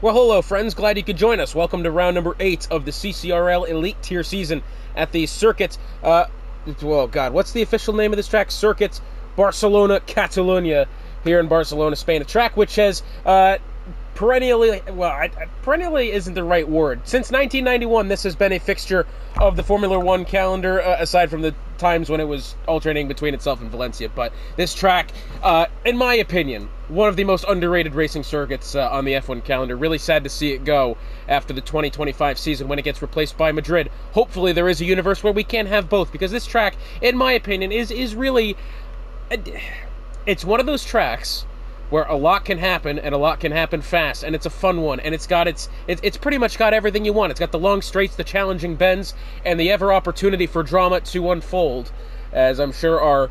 Well, hello, friends. Glad you could join us. Welcome to round number 8 of the CCRL Elite Tier season at the Circuit. What's the official name of this track? Circuit Barcelona, Catalunya, here in Barcelona, Spain. A track which has perennially isn't the right word. Since 1991, this has been a fixture of the Formula One calendar, aside from the times when it was alternating between itself and Valencia. But this track, in my opinion, one of the most underrated racing circuits on the F1 calendar. Really sad to see it go after the 2025 season when it gets replaced by Madrid. Hopefully there is a universe where we can have both, because this track, in my opinion, is really... It's one of those tracks where a lot can happen, and a lot can happen fast, and it's a fun one, and it's pretty much got everything you want. It's got the long straights, the challenging bends, and the ever opportunity for drama to unfold, as I'm sure our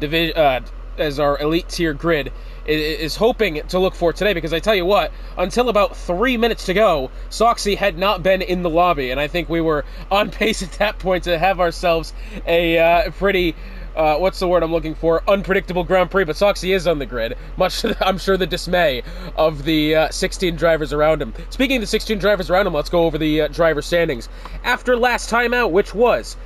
elite tier grid is hoping to look for today, because I tell you what, until about 3 minutes to go, Soxy had not been in the lobby, and I think we were on pace at that point to have ourselves a pretty... what's the word I'm looking for? Unpredictable Grand Prix, but Soxy is on the grid, much to, I'm sure, the dismay of the 16 drivers around him. Speaking of the 16 drivers around him, let's go over the driver standings. After last time out, which was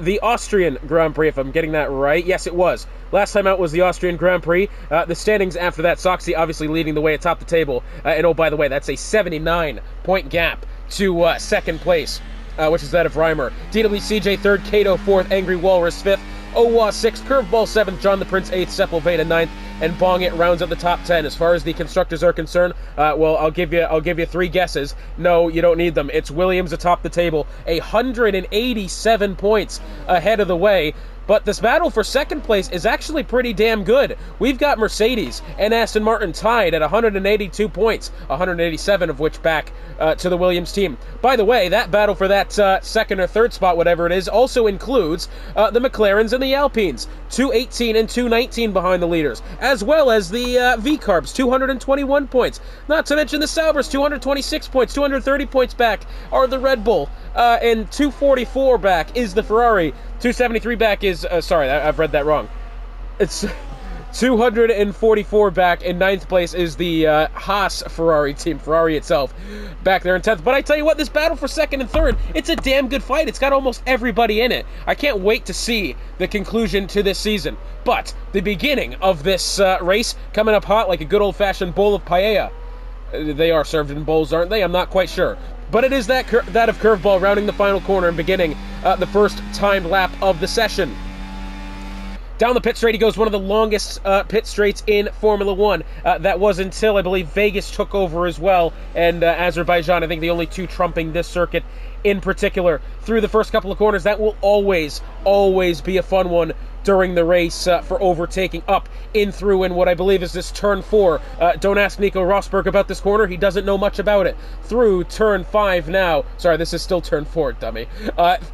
the Austrian Grand Prix, if I'm getting that right. Yes, it was. Last time out was the Austrian Grand Prix. The standings after that, Soxy obviously leading the way atop the table. And oh, by the way, that's a 79-point gap to second place, which is that of Reimer. DWCJ third, Kato fourth, Angry Walrus fifth, Owa 6th, Curveball 7th, John the Prince 8th, Sepulveda 9th, and Bong it rounds up the top 10. As far as the constructors are concerned, I'll give you 3 guesses. No, you don't need them. It's Williams atop the table, 187 points ahead of the way. But this battle for second place is actually pretty damn good. We've got Mercedes and Aston Martin tied at 182 points, 187 of which back to the Williams team. By the way, that battle for that second or third spot, whatever it is, also includes the McLarens and the Alpines, 218 and 219 behind the leaders, as well as the V-Carbs, 221 points. Not to mention the Saubers, 226 points, 230 points back are the Red Bull, and 244 back is the Ferrari. 273 back is, sorry, I've read that wrong. It's 244 back, in 9th place is the Haas Ferrari team, Ferrari itself, back there in 10th. But I tell you what, this battle for second and third, it's a damn good fight. It's got almost everybody in it. I can't wait to see the conclusion to this season. But the beginning of this race, coming up hot like a good old-fashioned bowl of paella. They are served in bowls, aren't they? I'm not quite sure. But it is that of Curveball rounding the final corner and beginning the first timed lap of the session. Down the pit straight he goes, one of the longest pit straights in Formula One. That was until, I believe, Vegas took over as well, and Azerbaijan, I think the only 2 trumping this circuit in particular. Through the first couple of corners, that will always be a fun one during the race for overtaking up in through in what I believe is this turn 4. Don't ask Nico Rosberg about this corner. He doesn't know much about it. Through turn 5 now. Sorry, this is still turn 4, dummy.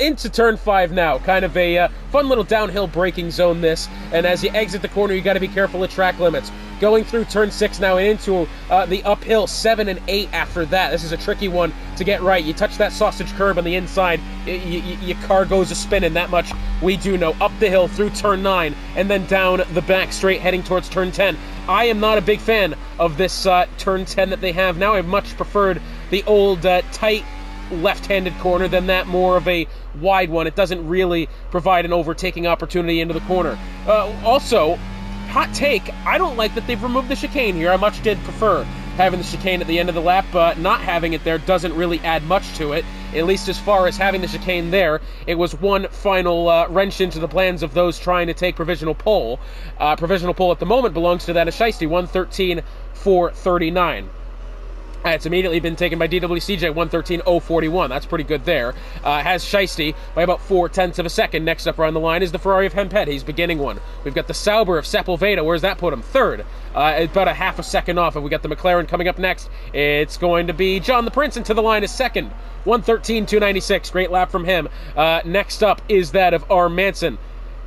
Into turn 5 now. Kind of a fun little downhill braking zone this. And as you exit the corner, you got to be careful of track limits. Going through turn 6 now and into the uphill 7 and 8 after that. This is a tricky one to get right. You touch that sausage curb on the inside, your car goes a spinning. That much we do know. Up the hill through turn 9 and then down the back straight heading towards turn 10. I am not a big fan of this turn 10 that they have now. I much preferred the old tight left-handed corner than that more of a wide one. It doesn't really provide an overtaking opportunity into the corner. Also, hot take, I don't like that they've removed the chicane here. I much did prefer having the chicane at the end of the lap, but not having it there doesn't really add much to it, at least as far as having the chicane there. It was one final wrench into the plans of those trying to take provisional pole. Provisional pole at the moment belongs to that of Shiesty, 113.439. It's immediately been taken by DWCJ, 113.041. That's pretty good there. Has Shiesty by about 0.4 of a second. Next up around the line is the Ferrari of Hemped. He's beginning one. We've got the Sauber of Sepulveda. Where's that put him? Third. About a half a second off. And we got the McLaren coming up next. It's going to be John the Prince into the line is second. 113.296. Great lap from him. Next up is that of R. Manson.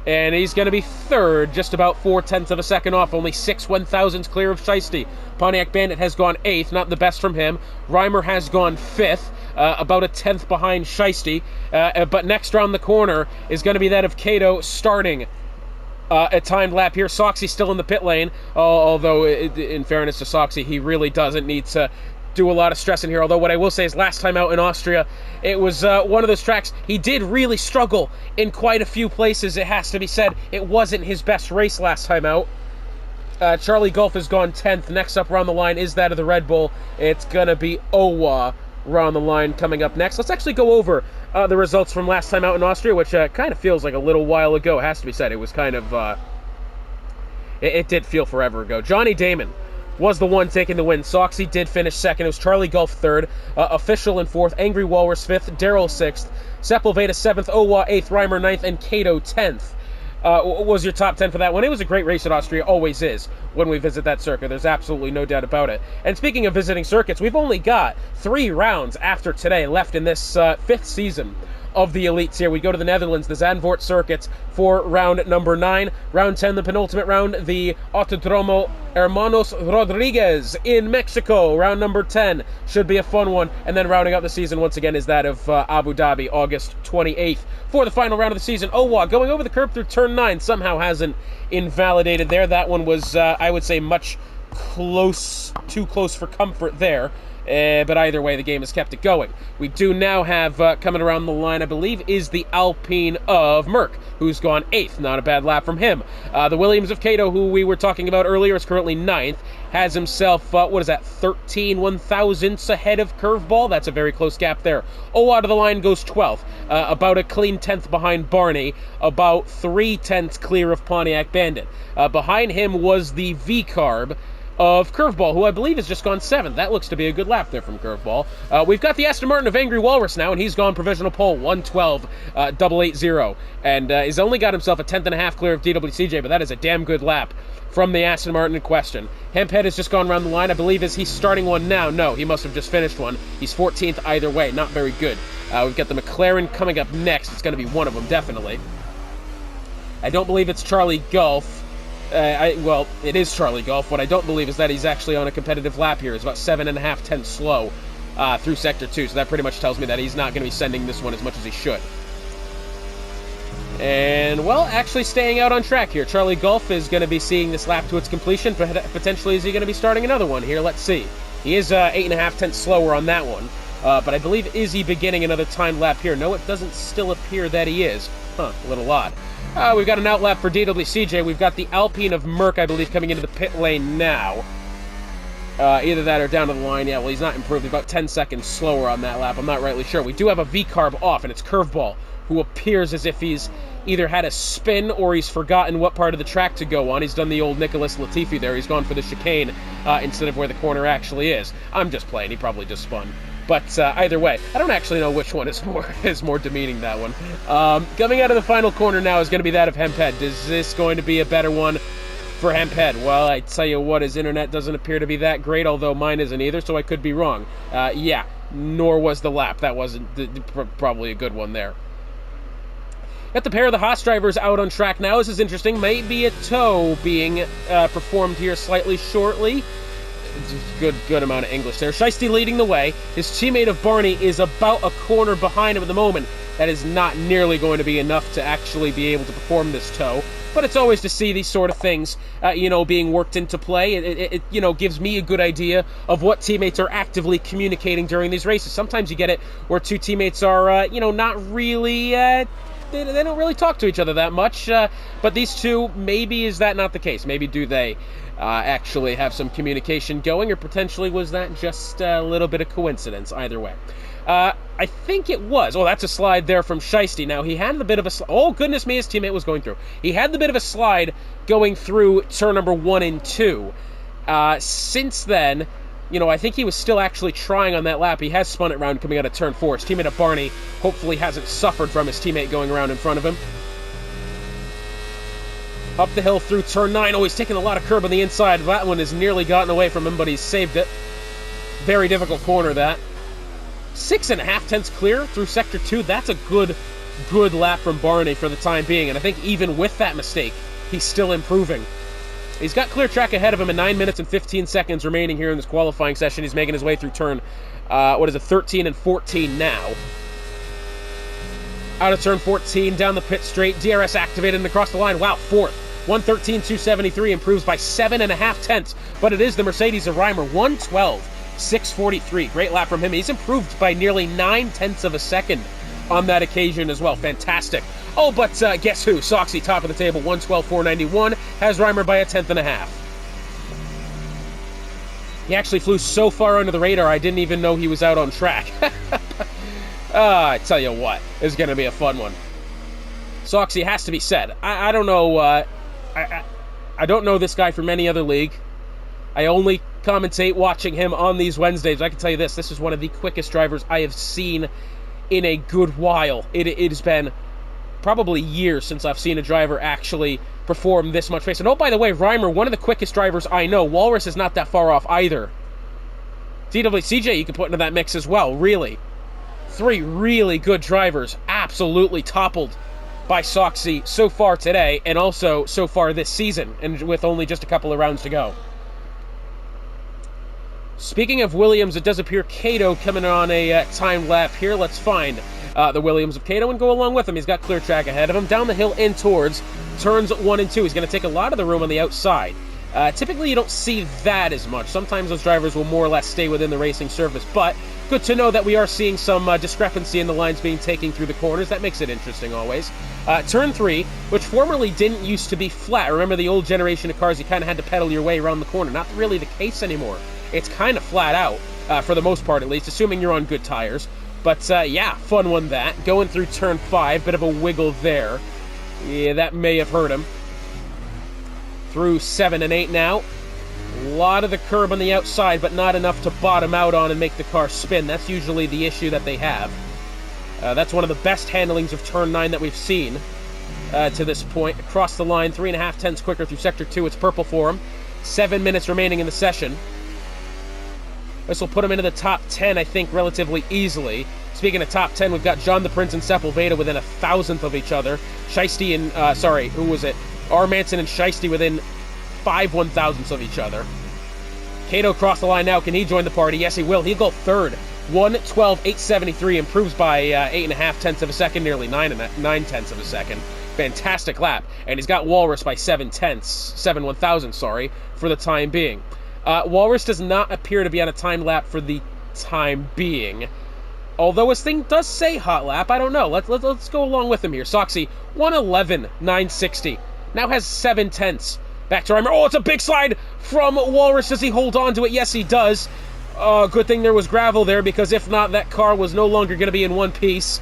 And he's going to be third, just about 0.4 of a second off, only 6 1,000ths clear of Shiesty. Pontiac Bandit has gone 8th, not the best from him. Reimer has gone 5th, about a 10th behind Shiesty. But next round the corner is going to be that of Kato starting a timed lap here. Soxy still in the pit lane, although in fairness to Soxy, he really doesn't need to do a lot of stressing here, although what I will say is last time out in Austria, it was one of those tracks he did really struggle in quite a few places, it has to be said. It wasn't his best race last time out. Charlie Golf has gone 10th. Next up around the line is that of the Red Bull. It's going to be Owa around the line coming up next. Let's actually go over the results from last time out in Austria, which kind of feels like a little while ago, it has to be said. It was kind of... it did feel forever ago. Johnny Damon was the one taking the win. Soxy did finish second. It was Charlie Golf third, Official in fourth, Angry Walrus fifth, Daryl sixth, Sepulveda seventh, Owa eighth, Reimer ninth, and Cato 10th. What was your top 10 for that one? It was a great race at Austria, always is, when we visit that circuit. There's absolutely no doubt about it. And speaking of visiting circuits, we've only got 3 rounds after today left in this 5th season of the Elites here. We go to the Netherlands, the Zandvoort circuits, for round number 9. Round 10, the penultimate round, the Autodromo Hermanos Rodriguez in Mexico. Round number 10 should be a fun one. And then rounding out the season once again is that of Abu Dhabi, August 28th. For the final round of the season, Owa going over the curb through turn 9 somehow hasn't invalidated there. That one was, I would say, too close for comfort there. But either way, the game has kept it going. We do now have, coming around the line, I believe, is the Alpine of Merck, who's gone 8th. Not a bad lap from him. The Williams of Cato, who we were talking about earlier, is currently 9th. Has himself, 13 1,000ths ahead of Curveball. That's a very close gap there. Owa to the line goes 12th. About a clean 10th behind Barney. About 3/10 clear of Pontiac Bandit. Behind him was the V-Carb of Curveball, who I believe has just gone 7th. That looks to be a good lap there from Curveball. We've got the Aston Martin of Angry Walrus now, and he's gone provisional pole, 1:12.880, and he's only got himself a 10th and a half clear of DWCJ, but that is a damn good lap from the Aston Martin in question. Hemphead has just gone around the line. I believe he's starting one now. No, he must have just finished one. He's 14th either way. Not very good. We've got the McLaren coming up next. It's going to be one of them, definitely. I don't believe it's Charlie Golf. Well, it is Charlie Golf. What I don't believe is that he's actually on a competitive lap here. He's about 7.5 slow through Sector 2, so that pretty much tells me that he's not going to be sending this one as much as he should. And, well, actually staying out on track here. Charlie Golf is going to be seeing this lap to its completion. Potentially, is he going to be starting another one here? Let's see. He is 8.5 slower on that one. But I believe, is he beginning another time lap here? No, it doesn't still appear that he is. A little odd. We've got an outlap for DWCJ. We've got the Alpine of Merck, I believe, coming into the pit lane now. Either that or down to the line. Yeah, well, he's not improved. He's about 10 seconds slower on that lap. I'm not rightly sure. We do have a V-Carb off, and it's Curveball, who appears as if he's either had a spin or he's forgotten what part of the track to go on. He's done the old Nicholas Latifi there. He's gone for the chicane instead of where the corner actually is. I'm just playing. He probably just spun. But either way, I don't actually know which one is more demeaning, that one. Coming out of the final corner now is going to be that of Hemphead. Is this going to be a better one for Hemphead? Well, I tell you what, his internet doesn't appear to be that great, although mine isn't either, so I could be wrong. Yeah, nor was the lap. That wasn't probably a good one there. Got the pair of the Haas drivers out on track now. This is interesting. Maybe a tow being performed here slightly shortly. Good amount of English there. Shiesty leading the way. His teammate of Barney is about a corner behind him at the moment. That is not nearly going to be enough to actually be able to perform this tow. But it's always to see these sort of things, being worked into play. It gives me a good idea of what teammates are actively communicating during these races. Sometimes you get it where two teammates are, not really... They don't really talk to each other that much, but these two, maybe is that not the case? Maybe do they actually have some communication going, or potentially was that just a little bit of coincidence? Either way. I think it was. Oh, that's a slide there from Shiesty. Now, he had the bit of a... Oh, goodness me, his teammate was going through. He had the bit of a slide going through turn number 1 and 2. Since then... I think he was still actually trying on that lap. He has spun it around coming out of turn 4. His teammate of Barney hopefully hasn't suffered from his teammate going around in front of him. Up the hill through turn 9. Oh, he's taking a lot of curb on the inside. That one has nearly gotten away from him, but he's saved it. Very difficult corner, that. 6.5 clear through Sector 2. That's a good lap from Barney for the time being. And I think even with that mistake, he's still improving. He's got clear track ahead of him in 9 minutes and 15 seconds remaining here in this qualifying session. He's making his way through turn, 13 and 14 now. Out of turn 14, down the pit straight, DRS activated and across the line. Wow, 4th. 113.273 improves by 7.5 tenths, but it is the Mercedes of Reimer. 6:43. Great lap from him. He's improved by nearly 9/10 of a second on that occasion as well. Fantastic. Oh, but guess who? Soxy, top of the table, 112.491, has Reimer by 1/10 and a half. He actually flew so far under the radar, I didn't even know he was out on track. I tell you what, it's going to be a fun one. Soxy has to be said. I don't know. I don't know this guy from any other league. I only commentate watching him on these Wednesdays. I can tell you this is one of the quickest drivers I have seen in a good while. It has been probably years since I've seen a driver actually perform this much pace. And oh, by the way, Reimer, one of the quickest drivers I know. Walrus is not that far off either. TWCJ you can put into that mix as well, really. 3 really good drivers, absolutely toppled by Soxy so far today, and also so far this season, and with only just a couple of rounds to go. Speaking of Williams, it does appear Cato coming on a time lap here. Let's find the Williams of Cato and go along with him. He's got clear track ahead of him, down the hill in towards turns 1 and 2. He's going to take a lot of the room on the outside. Typically, you don't see that as much. Sometimes those drivers will more or less stay within the racing surface, but good to know that we are seeing some discrepancy in the lines being taken through the corners. That makes it interesting always. Turn 3, which formerly didn't used to be flat. Remember the old generation of cars, you kind of had to pedal your way around the corner. Not really the case anymore. It's kind of flat out, for the most part at least, assuming you're on good tires. But yeah, fun one that. Going through turn 5, bit of a wiggle there. Yeah, that may have hurt him. Through 7 and 8 now. A lot of the curb on the outside, but not enough to bottom out on and make the car spin. That's usually the issue that they have. That's one of the best handlings of turn 9 that we've seen to this point. Across the line, 3.5 tenths quicker through sector 2. It's purple for him. 7 minutes remaining in the session. This will put him into the top 10, I think, relatively easily. Speaking of top 10, we've got John the Prince and Sepulveda within 1,000th of each other. Shiesty and, who was it? R. Manson and Shiesty within 5 1,000ths of each other. Cato crossed the line now. Can he join the party? Yes, he will. He'll go third. 1:12.873, improves by 8.5 tenths of a second, nearly 9 tenths of a second. Fantastic lap. And he's got Walrus by 7 1,000, for the time being. Walrus does not appear to be on a time lap for the time being. Although his thing does say hot lap, I don't know. Let's go along with him here. Soxy, 1:11.960. Now has 7 tenths. Back to Reimer. Oh, it's a big slide from Walrus. Does he hold on to it? Yes, he does. Good thing there was gravel there, because if not, that car was no longer going to be in one piece.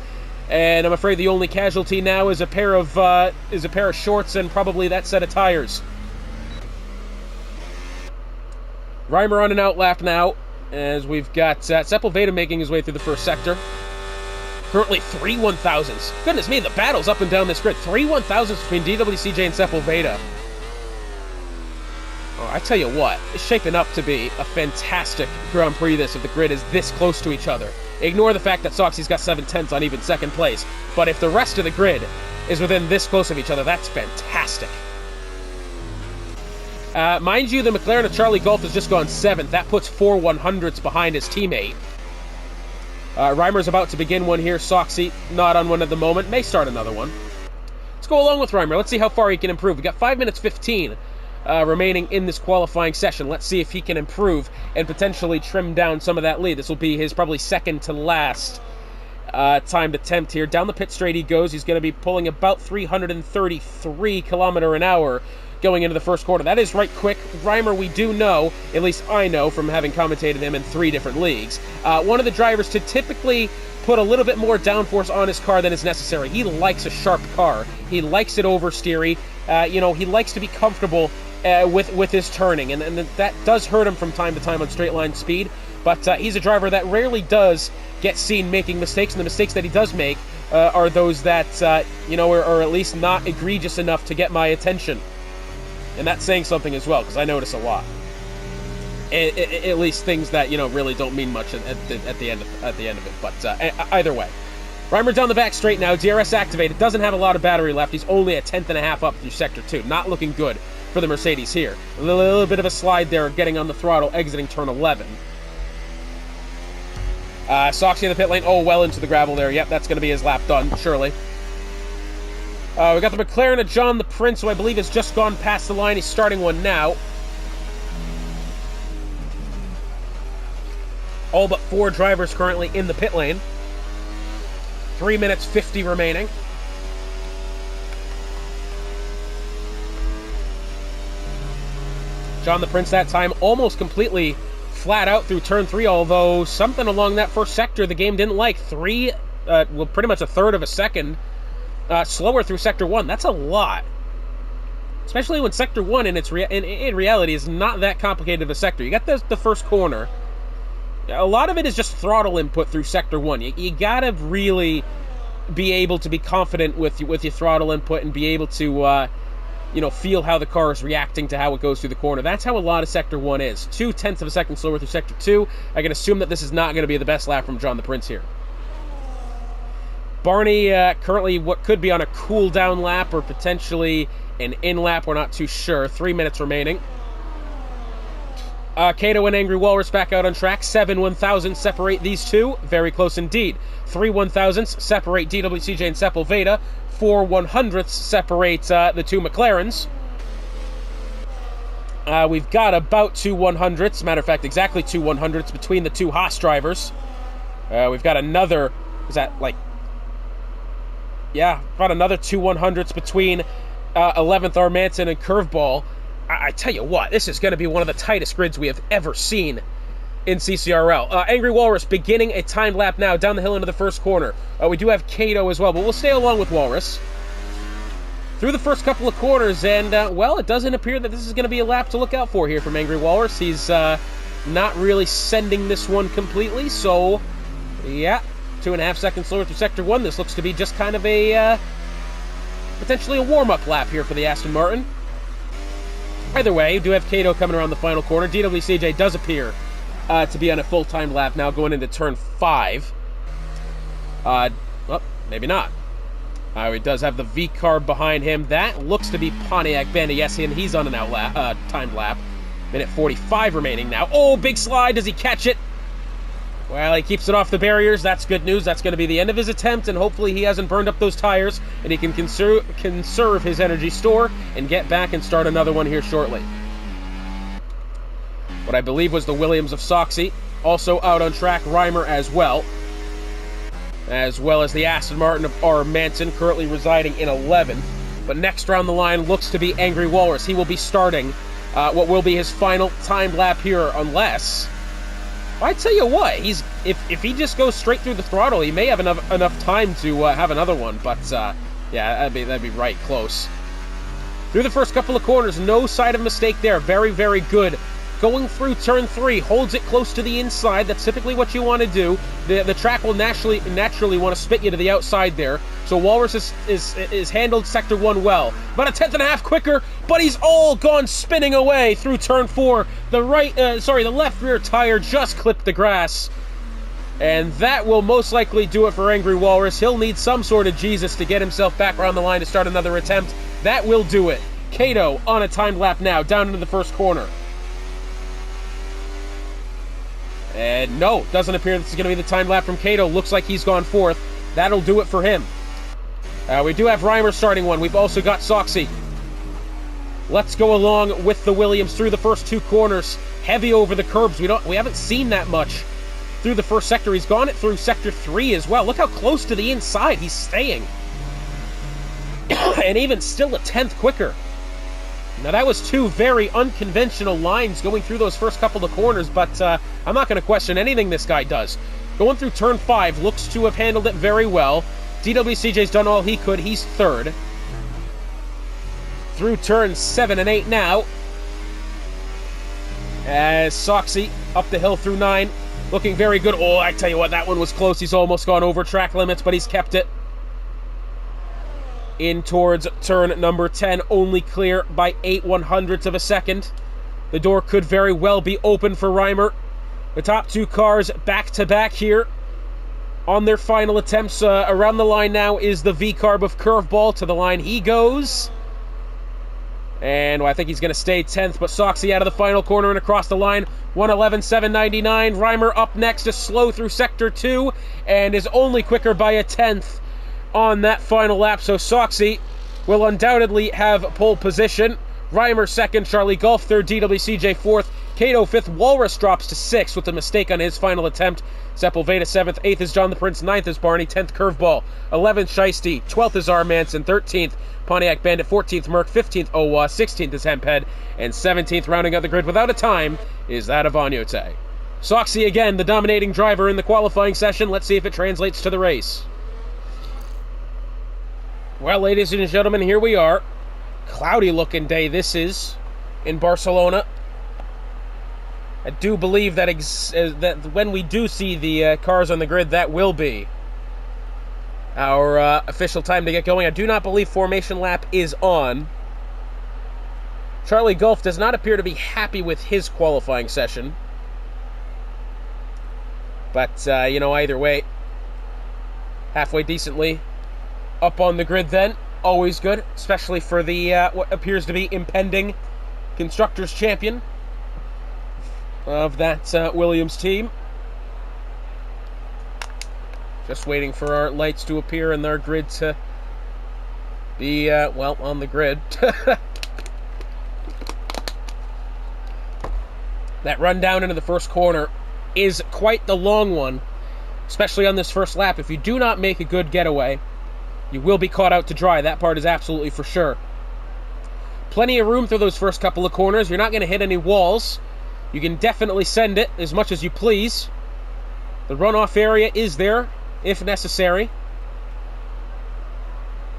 And I'm afraid the only casualty now is a pair of shorts and probably that set of tires. Reimer on an out lap now, as we've got Sepulveda making his way through the first sector. Currently 3 1,000ths. Goodness me, the battle's up and down this grid. 3 1,000ths between DWCJ and Sepulveda. Oh, I tell you what, it's shaping up to be a fantastic Grand Prix this if the grid is this close to each other. Ignore the fact that Soxy's got 7 tenths on even second place, but if the rest of the grid is within this close of each other, that's fantastic. Mind you, the McLaren of Charlie Golf has just gone 7th. That puts 4 100ths behind his teammate. Reimer's about to begin one here. Soxy, not on one at the moment. May start another one. Let's go along with Reimer. Let's see how far he can improve. We've got 5 minutes 15 remaining in this qualifying session. Let's see if he can improve and potentially trim down some of that lead. This will be his probably second to last timed attempt here. Down the pit straight he goes. He's going to be pulling about 333 km an hour going into the first quarter. That is right quick. Reimer, we do know, at least I know from having commentated him in 3 different leagues, one of the drivers to typically put a little bit more downforce on his car than is necessary. He likes a sharp car. He likes it oversteery. He likes to be comfortable with his turning, and that does hurt him from time to time on straight line speed, but he's a driver that rarely does get seen making mistakes, and the mistakes that he does make are those that, are at least not egregious enough to get my attention. And that's saying something as well, because I notice a lot. At least things that, really don't mean much at the end of it. But either way. Reimer down the back straight now. DRS activated. Doesn't have a lot of battery left. He's only 1.5 tenths up through Sector 2. Not looking good for the Mercedes here. A little bit of a slide there, getting on the throttle, exiting turn 11. Soxy in the pit lane. Oh, well into the gravel there. Yep, that's going to be his lap done, surely. We got the McLaren of John the Prince, who I believe has just gone past the line. He's starting one now. All but 4 drivers currently in the pit lane. 3 minutes 50 remaining. John the Prince that time almost completely flat out through turn 3, although something along that first sector the game didn't like. Pretty much a third of a second slower through sector 1. That's a lot. Especially when sector 1 in reality is not that complicated of a sector. You got the first corner. A lot of it is just throttle input through sector 1. You gotta really be able to be confident with your throttle input and be able to feel how the car is reacting to how it goes through the corner. That's how a lot of Sector 1 is. 0.2 of a second slower through Sector 2. I can assume that this is not going to be the best lap from John the Prince here. Barney currently what could be on a cool-down lap or potentially an in-lap. We're not too sure. 3 minutes remaining. Kato and Angry Walrus back out on track. 7 1,000 separate these two. Very close indeed. 3 1,000s separate DWCJ and Sepulveda. 4 100ths separate the two McLarens. We've got about 2 100ths. Matter of fact, exactly 2 100ths between the two Haas drivers. We've got another... Is that like... Yeah, about another 2 100ths between 11th Armanton and Curveball. I tell you what, this is going to be one of the tightest grids we have ever seen in CCRL. Angry Walrus beginning a timed lap now down the hill into the first corner. We do have Kato as well, but we'll stay along with Walrus. Through the first couple of corners, and, well, it doesn't appear that this is going to be a lap to look out for here from Angry Walrus. He's not really sending this one completely, so, yeah, 2.5 seconds slower through Sector 1. This looks to be just kind of a, potentially a warm-up lap here for the Aston Martin. Either way, we do have Kato coming around the final corner. DWCJ does appear to be on a full-time lap now going into turn 5. Well, maybe not. He does have the V-carb behind him. That looks to be Pontiac Bandit. Yes, and he's on an timed lap. Minute 45 remaining now. Oh, big slide. Does he catch it? Well, he keeps it off the barriers. That's good news. That's going to be the end of his attempt, and hopefully he hasn't burned up those tires, and he can conserve his energy store and get back and start another one here shortly. What I believe was the Williams of Soxy, also out on track, Reimer as well as the Aston Martin of R. Manson, currently residing in 11th. But next round the line looks to be Angry Walrus. He will be starting what will be his final timed lap here, unless... I tell you what, if he just goes straight through the throttle, he may have enough time to have another one. But yeah, that'd be right close. Through the first couple of corners, no sign of mistake there. Very, very good. Going through turn 3, holds it close to the inside. That's typically what you want to do. The track will naturally want to spit you to the outside there. So Walrus is handled Sector 1 well. About a 10.5 quicker, but he's all gone spinning away through turn 4. The left rear tire just clipped the grass. And that will most likely do it for Angry Walrus. He'll need some sort of Jesus to get himself back around the line to start another attempt. That will do it. Kato on a timed lap now, down into the first corner. And no, doesn't appear this is going to be the time lap from Kato. Looks like he's gone 4th. That'll do it for him. We do have Reimer starting one. We've also got Soxy. Let's go along with the Williams through the first 2 corners. Heavy over the curbs. We haven't seen that much through the first sector. He's gone it through Sector 3 as well. Look how close to the inside he's staying. And even still a 10th quicker. Now, that was 2 very unconventional lines going through those first couple of corners, but I'm not going to question anything this guy does. Going through turn 5, looks to have handled it very well. DWCJ's done all he could. He's 3rd. Through turns 7 and 8 now. As Soxy up the hill through 9. Looking very good. Oh, I tell you what, that one was close. He's almost gone over track limits, but he's kept it. In towards turn number 10, only clear by 8 100ths of a second. The door could very well be open for Reimer. The top 2 cars back-to-back here on their final attempts. Around the line now is the V-carb of Curveball. To the line he goes. And well, I think he's going to stay 10th, but Soxy out of the final corner and across the line. 1:11.799. Reimer up next to slow through Sector 2 and is only quicker by a 10th on that final lap. So Soxy will undoubtedly have pole position. Reimer 2nd, Charlie Golf 3rd, DWCJ 4th, Cato 5th. Walrus drops to 6th with a mistake on his final attempt. Sepulveda 7th. 8th is John the Prince. 9th is Barney. 10th, Curveball. 11th, Shiesty. 12th is R. Manson. 13th, Pontiac Bandit. 14th, Merc. 15th, Owa. 16th is Hemphead. And 17th, rounding out the grid without a time, is that of Agnote. Soxy again, the dominating driver in the qualifying session. Let's see if it translates to the race. Well, ladies and gentlemen, here we are. Cloudy looking day this is in Barcelona. I do believe that that when we do see the cars on the grid, that will be our official time to get going. I do not believe formation lap is on. Charlie Golf does not appear to be happy with his qualifying session. But, either way, halfway decently up on the grid then. Always good, especially for the what appears to be impending Constructors' Champion of that Williams team. Just waiting for our lights to appear and our grid to be, on the grid. That run down into the first corner is quite the long one, especially on this first lap. If you do not make a good getaway, you will be caught out to dry. That part is absolutely for sure. Plenty of room through those first couple of corners. You're not going to hit any walls. You can definitely send it as much as you please. The runoff area is there, if necessary.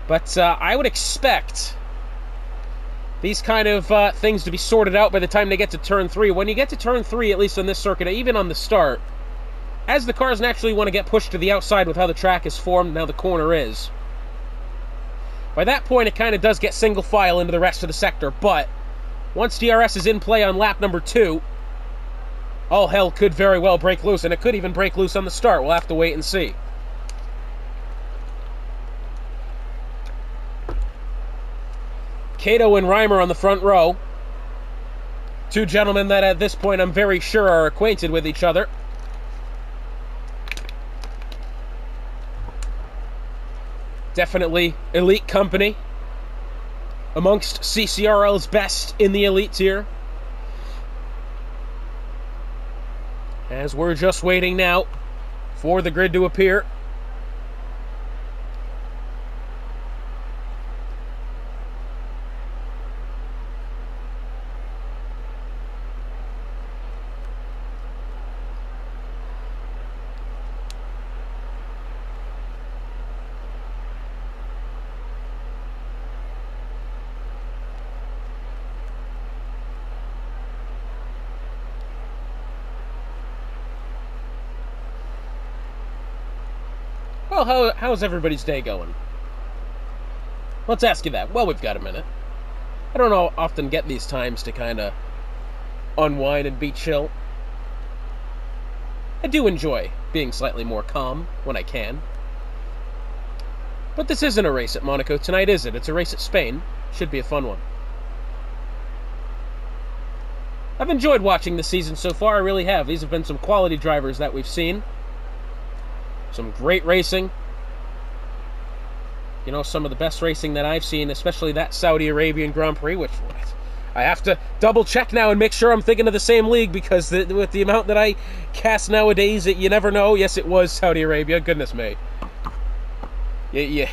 But I would expect these kind of things to be sorted out by the time they get to turn 3. When you get to turn 3, at least on this circuit, even on the start, as the cars naturally want to get pushed to the outside with how the track is formed and how the corner is, by that point it kind of does get single file into the rest of the sector. But once DRS is in play on lap number 2, all hell could very well break loose, and it could even break loose on the start. We'll have to wait and see. Cato and Reimer on the front row. Two gentlemen that at this point I'm very sure are acquainted with each other. Definitely elite company. Amongst CCRL's best in the elite tier. As we're just waiting now for the grid to appear. Well, how's everybody's day going? Let's ask you that. Well, we've got a minute. I don't often get these times to kind of unwind and be chill. I do enjoy being slightly more calm when I can. But this isn't a race at Monaco tonight, is it? It's a race at Spain. Should be a fun one. I've enjoyed watching the season so far, I really have. These have been some quality drivers that we've seen. Some great racing. You know, some of the best racing that I've seen, especially that Saudi Arabian Grand Prix, which I have to double check now and make sure I'm thinking of the same league, because with the amount that I cast nowadays, you never know. Yes, it was Saudi Arabia. Goodness me. Yeah.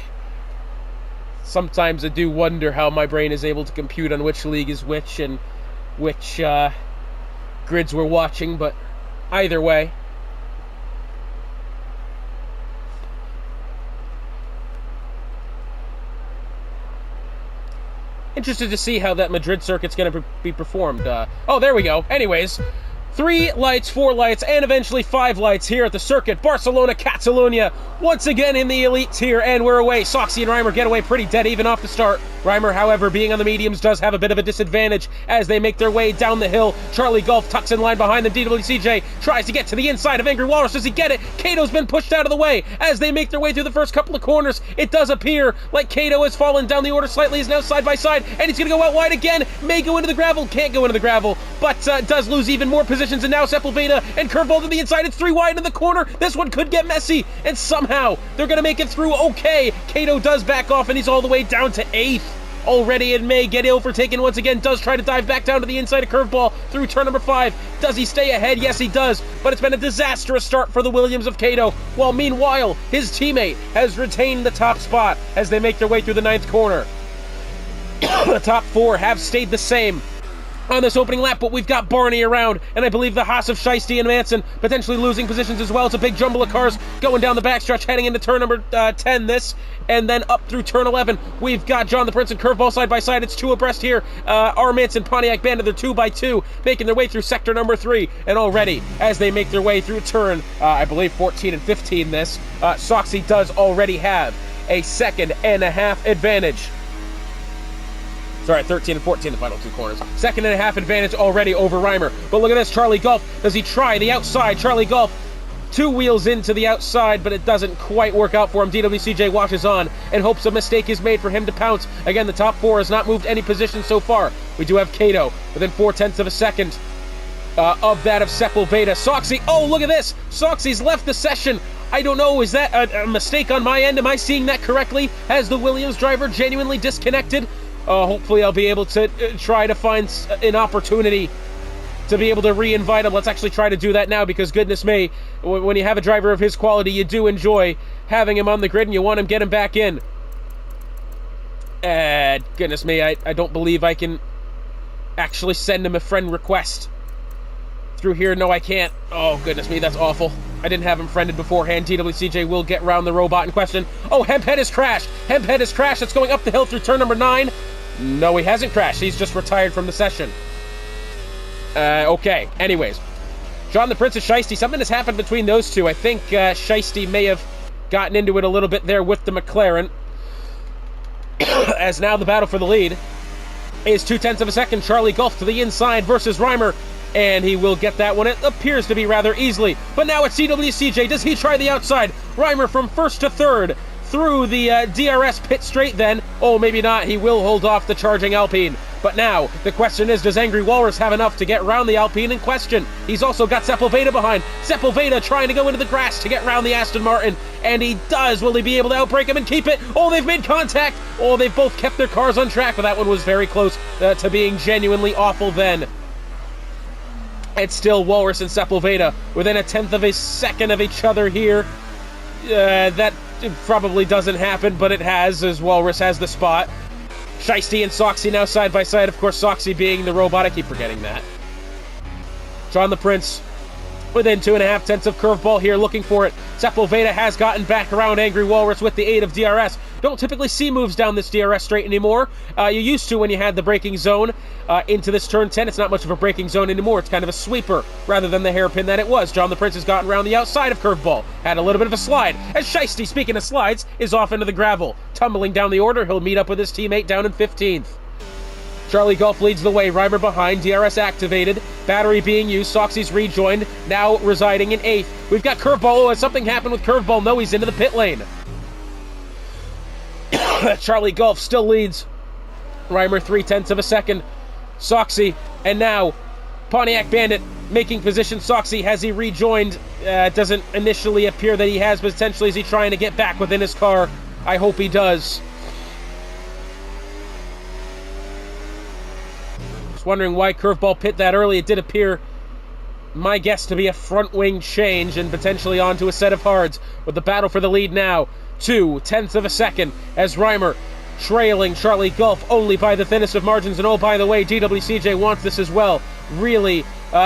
Sometimes I do wonder how my brain is able to compute on which league is which and which grids we're watching, but either way. Interested to see how that Madrid circuit's going to be performed. Oh, there we go. Anyways, 3 lights, 4 lights, and eventually 5 lights here at the circuit. Barcelona, Catalunya, once again in the elite tier, and we're away. Soxy and Reimer get away pretty dead even off the start. Reimer, however, being on the mediums, does have a bit of a disadvantage as they make their way down the hill. Charlie Golf tucks in line behind them. DWCJ tries to get to the inside of Angry Walrus. Does he get it? Cato's been pushed out of the way as they make their way through the first couple of corners. It does appear like Cato has fallen down the order slightly, is now side by side, and he's going to go out wide again. May go into the gravel, can't go into the gravel, but does lose even more positions, and now Sepulveda and Curveball to the inside. It's 3 wide in the corner. This one could get messy, and somehow they're going to make it through okay. Cato does back off, and he's all the way down to 8th. already and may get overtaken once again. Does try to dive back down to the inside of curveball through turn number 5. Does he stay ahead? Yes, he does. But it's been a disastrous start for the Williams of Cato. While meanwhile, his teammate has retained the top spot as they make their way through the 9th corner. The top 4 have stayed the same on this opening lap, but we've got Barney around, and I believe the Haas of Shiesty and Manson potentially losing positions as well. It's a big jumble of cars going down the backstretch, heading into turn number 10 this, and then up through turn 11. We've got John the Prince and Curveball side by side. It's 2 abreast here. R. Manson, Pontiac Bandit, they're 2 by 2, making their way through sector number 3, and already, as they make their way through turn, I believe 14 and 15 this, Soxy does already have a 2.5 advantage. Sorry, 13 and 14, the final 2 corners. 2.5 advantage already over Reimer. But look at this, Charlie Golf. Does he try the outside? Charlie Golf, 2 wheels into the outside, but it doesn't quite work out for him. DWCJ washes on and hopes a mistake is made for him to pounce. Again, the top 4 has not moved any position so far. We do have Cato within 0.4 of a second of that of Sepulveda. Soxy, oh, look at this. Soxy's left the session. I don't know, is that a mistake on my end? Am I seeing that correctly? Has the Williams driver genuinely disconnected? Hopefully I'll be able to try to find an opportunity to be able to re-invite him. Let's actually try to do that now, because goodness me, when you have a driver of his quality, you do enjoy having him on the grid and you want him get him back in. Goodness me, I don't believe I can actually send him a friend request through here. No, I can't. Oh, goodness me, that's awful. I didn't have him friended beforehand. TWCJ will get around the robot in question. Oh, Hemphead has crashed. Hemphead has crashed. It's going up the hill through turn number 9. No, he hasn't crashed. He's just retired from the session. Okay. Anyways. John the Prince of Shiesty. Something has happened between those two. I think Shiesty may have gotten into it a little bit there with the McLaren. As now the battle for the lead is 0.2 of a second. Charlie Golf to the inside versus Reimer. And he will get that one. It appears to be rather easily. But now it's CWCJ. Does he try the outside? Reimer from 1st to 3rd through the DRS pit straight then. Oh, maybe not. He will hold off the charging Alpine. But now, the question is, does Angry Walrus have enough to get round the Alpine in question? He's also got Sepulveda behind. Sepulveda trying to go into the grass to get round the Aston Martin. And he does. Will he be able to outbrake him and keep it? Oh, they've made contact. Oh, they've both kept their cars on track. But that one was very close to being genuinely awful then. It's still Walrus and Sepulveda within 1/10 of a second of each other here. That probably doesn't happen, but it has, as Walrus has the spot. Shiesty and Soxy now side by side. Of course, Soxy being the robot. I keep forgetting that. John the Prince within 2.5 of curveball here, looking for it. Sepulveda has gotten back around Angry Walrus with the aid of DRS. Don't typically see moves down this DRS straight anymore. You used to when you had the braking zone into this turn 10. It's not much of a braking zone anymore. It's kind of a sweeper rather than the hairpin that it was. John the Prince has gotten around the outside of curveball. Had a little bit of a slide. As Shiesty, speaking of slides, is off into the gravel. Tumbling down the order, he'll meet up with his teammate down in 15th. Charlie Golf leads the way. Reimer behind. DRS activated. Battery being used. Soxy's rejoined. Now residing in 8th. We've got Curveball. Oh, has something happened with Curveball? No, he's into the pit lane. Charlie Golf still leads. Reimer 0.3 of a second. Soxy. And now Pontiac Bandit making position. Soxy, has he rejoined? Doesn't initially appear that he has. Potentially, is he trying to get back within his car? I hope he does. Wondering why Curveball pit that early. It did appear, my guess, to be a front wing change and potentially onto a set of hards. With the battle for the lead now, 0.2 of a second as Reimer trailing Charlie Golf only by the thinnest of margins. And oh, by the way, DWCJ wants this as well. Really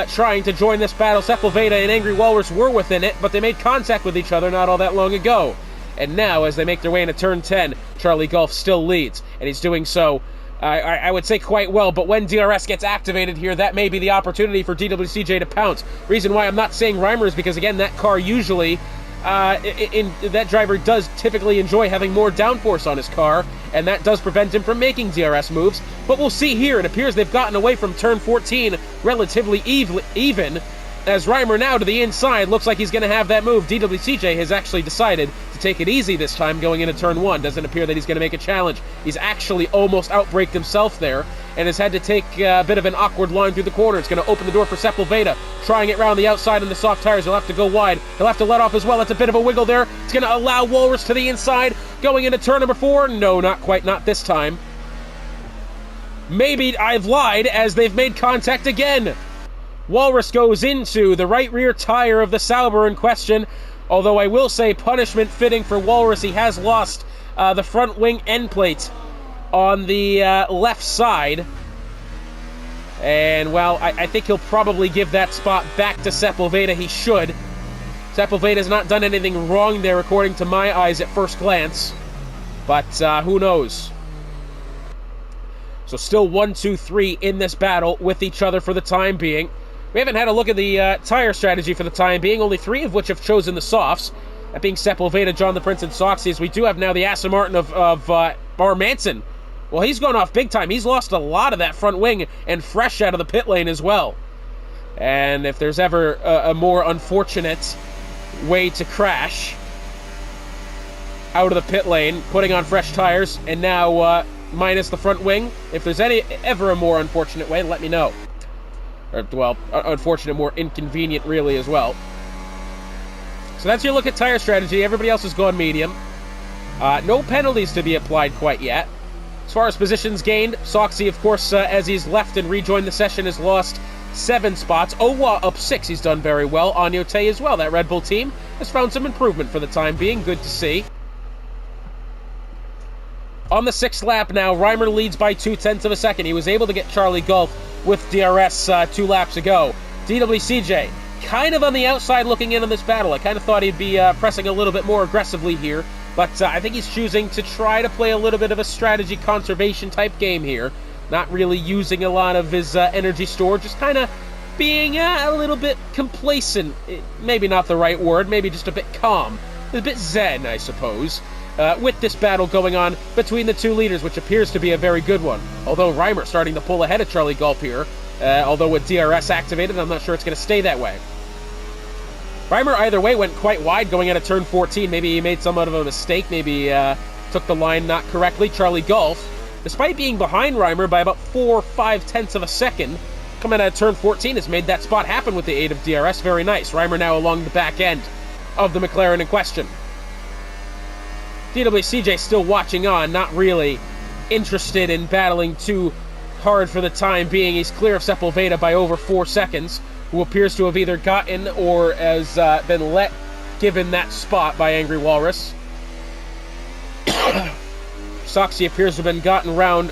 trying to join this battle. Sepulveda and Angry Walrus were within it, but they made contact with each other not all that long ago. And now, as they make their way into turn 10, Charlie Golf still leads, and he's doing so I would say quite well, but when DRS gets activated here, that may be the opportunity for DWCJ to pounce. Reason why I'm not saying Reimer is because, again, that car usually, that driver does typically enjoy having more downforce on his car, and that does prevent him from making DRS moves. But we'll see here. It appears they've gotten away from turn 14 relatively even, as Reimer now to the inside. Looks like he's going to have that move. DWCJ has actually decided to take it easy this time going into turn 1. Doesn't appear that he's going to make a challenge. He's actually almost outbraked himself there and has had to take a bit of an awkward line through the corner. It's going to open the door for Sepulveda, trying it round the outside on the soft tires. He'll have to go wide. He'll have to let off as well. That's a bit of a wiggle there. It's going to allow Walrus to the inside. Going into turn number 4. No, not quite. Not this time. Maybe I've lied, as they've made contact again. Walrus goes into the right rear tire of the Sauber in question, although I will say punishment fitting for Walrus. He has lost the front wing end plate on the left side. And, well, I think he'll probably give that spot back to Sepulveda. He should. Sepulveda's not done anything wrong there, according to my eyes at first glance. But who knows? So still 1, 2, 3 in this battle with each other for the time being. We haven't had a look at the tire strategy for the time being, only 3 of which have chosen the softs. That being Sepulveda, John the Prince, and Soxy, as we do have now the Aston Martin of Bar Manson. Well, he's gone off big time. He's lost a lot of that front wing and fresh out of the pit lane as well. And if there's ever a more unfortunate way to crash out of the pit lane, putting on fresh tires, and now minus the front wing, if there's ever a more unfortunate way, let me know. Or, well, unfortunate, more inconvenient, really, as well. So that's your look at tire strategy. Everybody else has gone medium. No penalties to be applied quite yet. As far as positions gained, Soxy, of course, as he's left and rejoined the session, has lost 7 spots. Owa up 6. He's done very well. Agnote as well. That Red Bull team has found some improvement for the time being. Good to see. On the 6th lap now, Reimer leads by 0.2 of a second. He was able to get Charlie Gulf with DRS 2 laps ago. DWCJ, kind of on the outside looking in on this battle. I kind of thought he'd be pressing a little bit more aggressively here. But I think he's choosing to try to play a little bit of a strategy conservation type game here. Not really using a lot of his energy store, just kind of being a little bit complacent. Maybe not the right word, maybe just a bit calm. A bit zen, I suppose. With this battle going on between the 2 leaders, which appears to be a very good one. Although Reimer starting to pull ahead of Charlie Gulf here. Although with DRS activated, I'm not sure it's going to stay that way. Reimer, either way, went quite wide going out of turn 14. Maybe he made somewhat of a mistake. Maybe took the line not correctly. Charlie Gulf, despite being behind Reimer by about 4 or 5 tenths of a second, coming out of turn 14, has made that spot happen with the aid of DRS. Very nice. Reimer now along the back end of the McLaren in question. DWCJ still watching on, not really interested in battling too hard for the time being. He's clear of Sepulveda by over 4 seconds, who appears to have either gotten or has been given that spot by Angry Walrus. Soxy appears to have been gotten round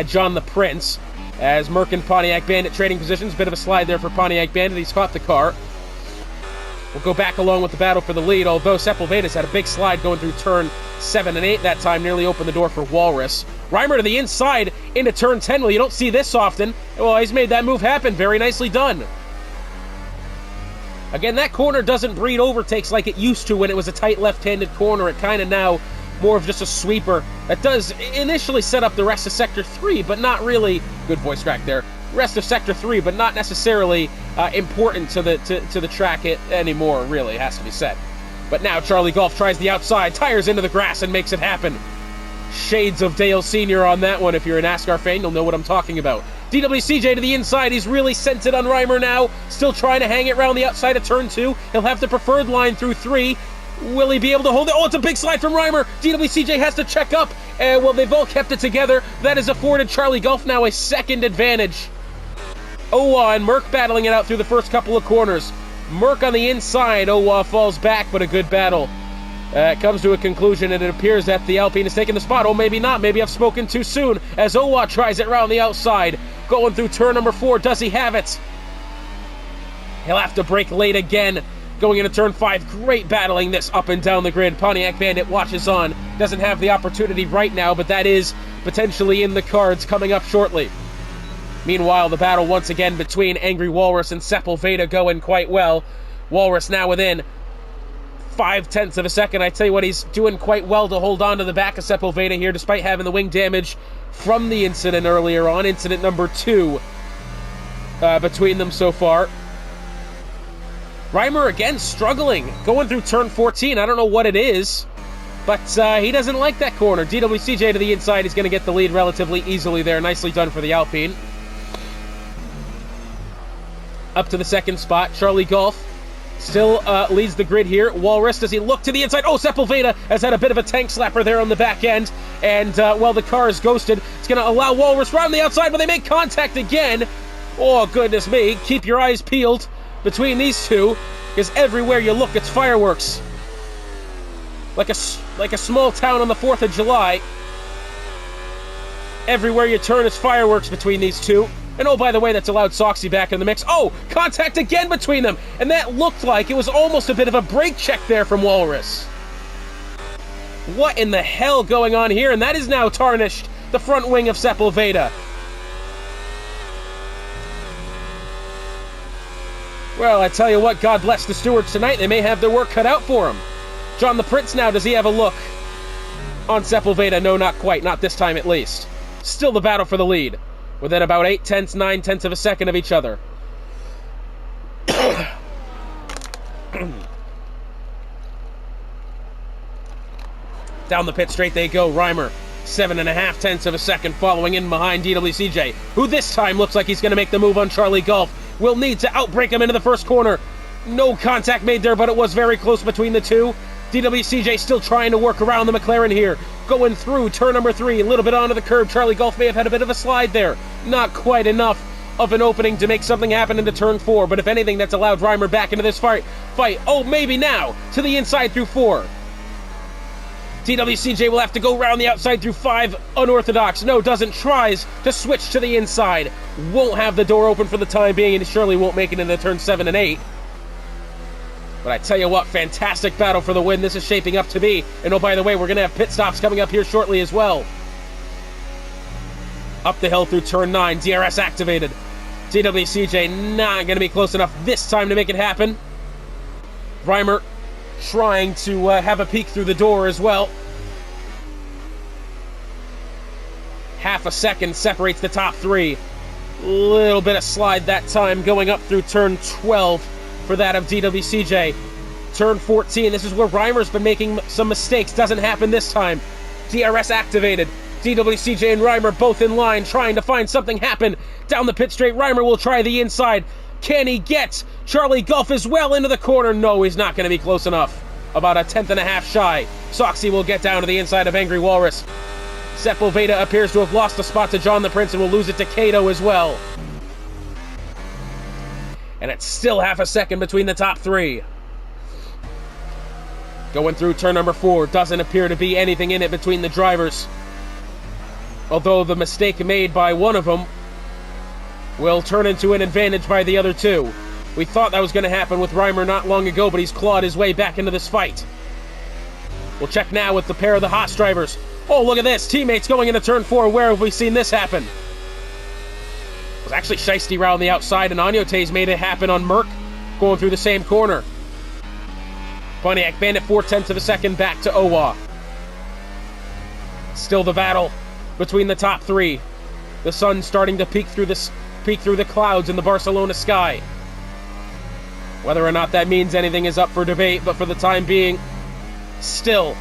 John the Prince, as Merck and Pontiac Bandit trading positions. Bit of a slide there for Pontiac Bandit. He's caught the car. We'll go back along with the battle for the lead, although Sepulveda's had a big slide going through turn 7 and 8 that time, nearly opened the door for Walrus. Reimer to the inside into turn 10. Well, you don't see this often. Well, he's made that move happen. Very nicely done. Again, that corner doesn't breed overtakes like it used to when it was a tight left-handed corner. It kind of now more of just a sweeper that does initially set up the rest of Sector 3, but not really... Good voice crack there. Rest of Sector 3, but not necessarily important to the track anymore, really, it has to be said. But now Charlie Gulf tries the outside, tires into the grass, and makes it happen. Shades of Dale Sr. on that one. If you're a NASCAR fan, you'll know what I'm talking about. DWCJ to the inside. He's really sent it on Reimer now. Still trying to hang it around the outside of turn 2. He'll have the preferred line through 3. Will he be able to hold it? Oh, it's a big slide from Reimer. DWCJ has to check up. Well, they've all kept it together. That has afforded Charlie Gulf now a second advantage. Owa and Merck battling it out through the first couple of corners. Merck on the inside. Owa falls back, but a good battle. It comes to a conclusion, and it appears that the Alpine has taken the spot. Oh, maybe not. Maybe I've spoken too soon, as Owa tries it around the outside. Going through turn number 4. Does he have it? He'll have to brake late again. Going into turn 5. Great battling this up and down the grid. Pontiac Bandit watches on. Doesn't have the opportunity right now, but that is potentially in the cards coming up shortly. Meanwhile, the battle once again between Angry Walrus and Sepulveda going quite well. Walrus now within 0.5 of a second. I tell you what, he's doing quite well to hold on to the back of Sepulveda here, despite having the wing damage from the incident earlier on. Incident number 2 between them so far. Reimer again struggling, going through turn 14. I don't know what it is, but he doesn't like that corner. DWCJ to the inside. He's going to get the lead relatively easily there. Nicely done for the Alpine. Up to the second spot, Charlie Gulf Still leads the grid here. Walrus, does he look to the inside? Oh, Sepulveda has had a bit of a tank slapper there on the back end. And, well, the car is ghosted. It's going to allow Walrus around the outside, but they make contact again. Oh, goodness me. Keep your eyes peeled between these two, because everywhere you look, it's fireworks. Like a small town on the 4th of July. Everywhere you turn, it's fireworks between these two. And oh, by the way, that's allowed Soxy back in the mix. Oh, contact again between them. And that looked like it was almost a bit of a brake check there from Walrus. What in the hell going on here? And that is now tarnished the front wing of Sepulveda. Well, I tell you what, God bless the stewards tonight. They may have their work cut out for them. John the Prince now, does he have a look on Sepulveda? No, not quite. Not this time, at least. Still the battle for the lead. Within about 9/10 of a second of each other. Down the pit straight they go. Reimer, 7.5 of a second following in behind DWCJ, who this time looks like he's going to make the move on Charlie Golf. Will need to outbrake him into the first corner. No contact made there, but it was very close between the two. DWCJ still trying to work around the McLaren here. Going through turn number 3, a little bit onto the curb. Charlie Golf may have had a bit of a slide there. Not quite enough of an opening to make something happen into turn 4, but if anything, that's allowed Reimer back into this fight. Oh, maybe now, to the inside through 4. DWCJ will have to go round the outside through 5, unorthodox. No, doesn't, tries to switch to the inside. Won't have the door open for the time being, and surely won't make it into turn 7 and 8. But I tell you what, fantastic battle for the win this is shaping up to be. And oh, by the way, we're going to have pit stops coming up here shortly as well. Up the hill through turn 9, DRS activated. DWCJ not going to be close enough this time to make it happen. Reimer trying to have a peek through the door as well. Half a second separates the top 3. Little bit of slide that time going up through turn 12. For that of DWCJ. Turn 14, this is where Reimer's been making some mistakes. Doesn't happen this time. DRS activated. DWCJ and Reimer both in line, trying to find something happen. Down the pit straight, Reimer will try the inside. Can he get Charlie Golf as well into the corner? No, he's not going to be close enough. About 1/10.5 shy. Soxy will get down to the inside of Angry Walrus. Sepulveda appears to have lost a spot to John the Prince and will lose it to Kato as well. And it's still half a second between the top 3. Going through turn number 4. Doesn't appear to be anything in it between the drivers. Although the mistake made by one of them will turn into an advantage by the other two. We thought that was going to happen with Reimer not long ago, but he's clawed his way back into this fight. We'll check now with the pair of the Haas drivers. Oh, look at this. Teammates going into turn 4. Where have we seen this happen? It was actually Shiesty around the outside, and Agnotes made it happen on Merck, going through the same corner. Pontiac Bandit 0.4 of a second back to Owa. Still the battle between the top 3. The sun starting to peek through the clouds in the Barcelona sky. Whether or not that means anything is up for debate, but for the time being, still.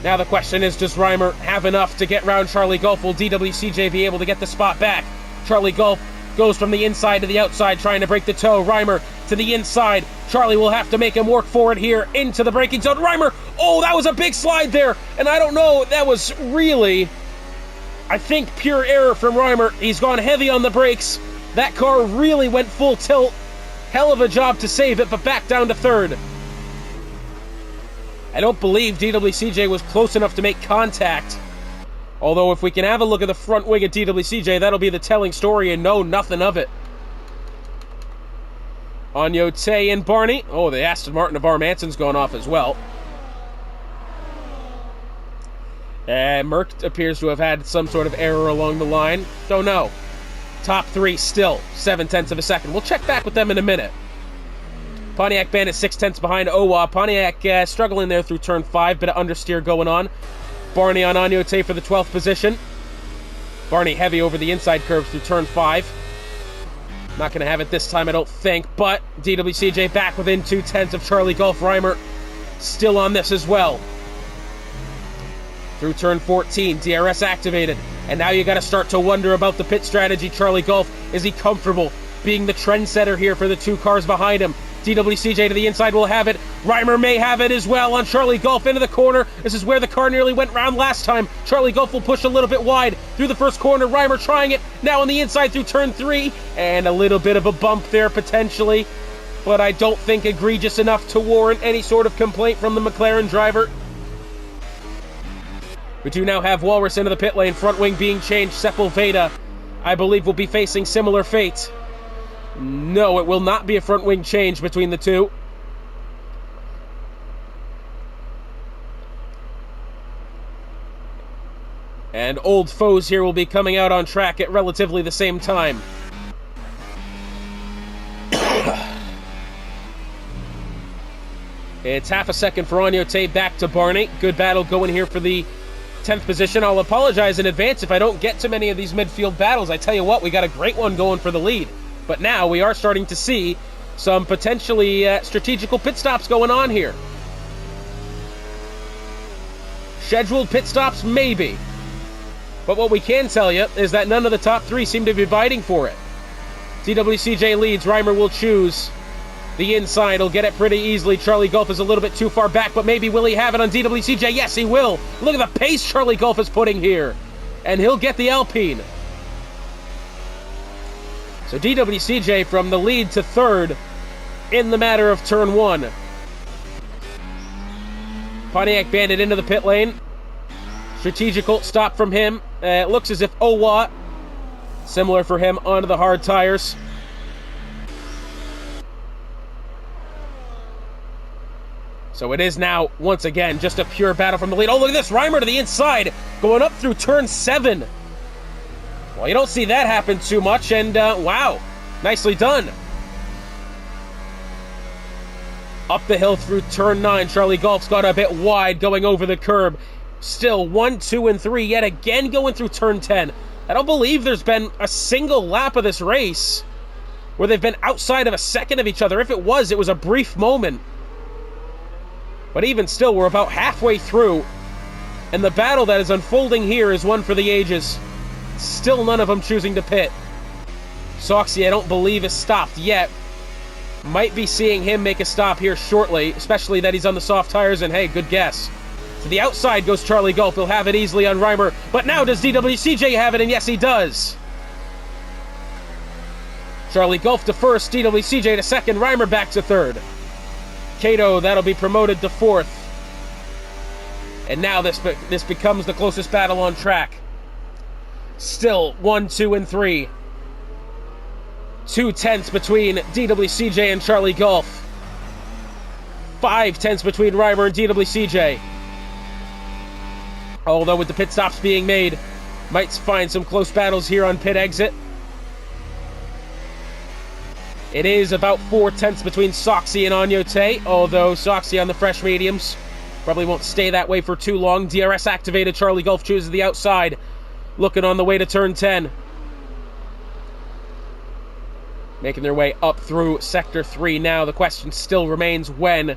Now the question is, does Reimer have enough to get round Charlie Golf? Will DWCJ be able to get the spot back? Charlie Golf goes from the inside to the outside, trying to break the toe. Reimer to the inside. Charlie will have to make him work for it here into the braking zone. Reimer, oh, that was a big slide there. And I don't know, that was really, I think, pure error from Reimer. He's gone heavy on the brakes. That car really went full tilt. Hell of a job to save it, but back down to 3rd. I don't believe DWCJ was close enough to make contact. Although if we can have a look at the front wing of DWCJ, that'll be the telling story, and no, nothing of it. Agnotes and Barney. Oh, the Aston Martin of R. Manson's gone off as well. Merck appears to have had some sort of error along the line. Don't know. Top 3 still 0.7 of a second. We'll check back with them in a minute. Pontiac Bandit 0.6 behind Owa. Pontiac struggling there through turn 5. Bit of understeer going on. Barney on Agnotes for the 12th position. Barney heavy over the inside curves through turn 5. Not going to have it this time, I don't think, but DWCJ back within 0.2 of Charlie Golf. Reimer still on this as well. Through turn 14, DRS activated. And now you got to start to wonder about the pit strategy. Charlie Golf, is he comfortable being the trendsetter here for the 2 cars behind him? DWCJ to the inside will have it. Reimer may have it as well on Charlie Golf into the corner. This is where the car nearly went round last time. Charlie Golf will push a little bit wide through the first corner. Reimer trying it now on the inside through turn 3. And a little bit of a bump there potentially. But I don't think egregious enough to warrant any sort of complaint from the McLaren driver. We do now have Walrus into the pit lane. Front wing being changed. Sepulveda, I believe, will be facing similar fate. No, it will not be a front wing change between the two. And old foes here will be coming out on track at relatively the same time. It's half a second for Agnoté back to Barney. Good battle going here for the 10th position. I'll apologize in advance if I don't get to many of these midfield battles. I tell you what, we got a great one going for the lead. But now we are starting to see some potentially strategical pit stops going on here. Scheduled pit stops, maybe. But what we can tell you is that none of the top 3 seem to be fighting for it. DWCJ leads. Reimer will choose the inside. He'll get it pretty easily. Charlie Golf is a little bit too far back, but maybe will he have it on DWCJ? Yes, he will. Look at the pace Charlie Golf is putting here. And he'll get the Alpine. So DWCJ from the lead to 3rd in the matter of turn 1. Pontiac Bandit into the pit lane. Strategical stop from him. It looks as if Owa, similar for him, onto the hard tires. So it is now, once again, just a pure battle from the lead. Oh, look at this. Reimer to the inside, going up through turn 7. Well, you don't see that happen too much, and wow, nicely done. Up the hill through turn 9. Charlie Golf's got a bit wide going over the curb. Still 1, 2, and 3 yet again going through turn 10. I don't believe there's been a single lap of this race where they've been outside of a second of each other. If it was a brief moment. But even still, we're about halfway through, and the battle that is unfolding here is one for the ages. Still none of them choosing to pit. Soxy, I don't believe, is stopped yet. Might be seeing him make a stop here shortly, especially that he's on the soft tires, and hey, good guess. To the outside goes Charlie Golf. He'll have it easily on Reimer, but now does DWCJ have it, and yes, he does. Charlie Golf to 1st, DWCJ to 2nd, Reimer back to 3rd. Cato, that'll be promoted to 4th. And now this becomes the closest battle on track. Still 1, 2, and 3. 2 tenths between DWCJ and Charlie Golf. 5 tenths between Reimer and DWCJ. Although with the pit stops being made, might find some close battles here on pit exit. It is about 4 tenths between Soxy and Agnoté, although Soxy on the fresh mediums probably won't stay that way for too long. DRS activated. Charlie Golf chooses the outside, looking on the way to turn 10. Making their way up through Sector 3 now. The question still remains when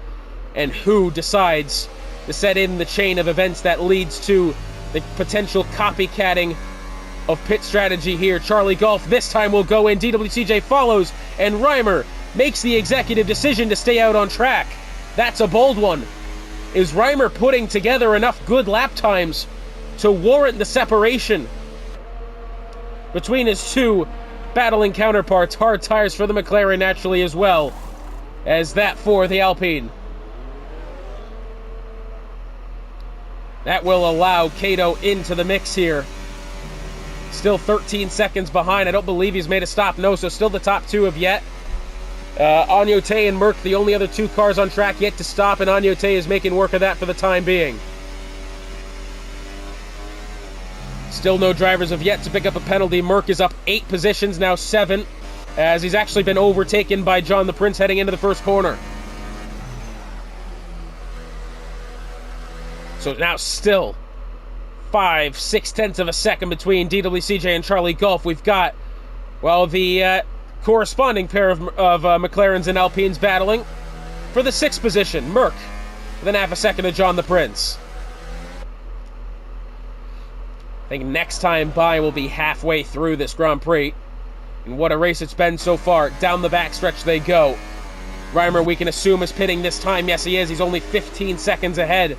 and who decides to set in the chain of events that leads to the potential copycatting of pit strategy here. Charlie Golf this time will go in. DWCJ follows, and Reimer makes the executive decision to stay out on track. That's a bold one. Is Reimer putting together enough good lap times to warrant the separation between his 2 battling counterparts? Hard tires for the McLaren naturally as well as that for the Alpine. That will allow Cato into the mix here. Still 13 seconds behind. I don't believe he's made a stop. No, so still the top 2 have yet. Agnoté and Merck, the only other 2 cars on track yet to stop, and Agnoté is making work of that for the time being. Still no drivers have yet to pick up a penalty. Merck is up 8 positions, now 7, as he's actually been overtaken by John the Prince heading into the first corner. So now still 5, 6 tenths of a second between DWCJ and Charlie Golf. We've got, well, the corresponding pair of McLarens and Alpines battling for the 6th position. Merck, with half a second of John the Prince. I think next time by will be halfway through this Grand Prix. And what a race it's been so far. Down the backstretch they go. Reimer, we can assume, is pitting this time. Yes, he is. He's only 15 seconds ahead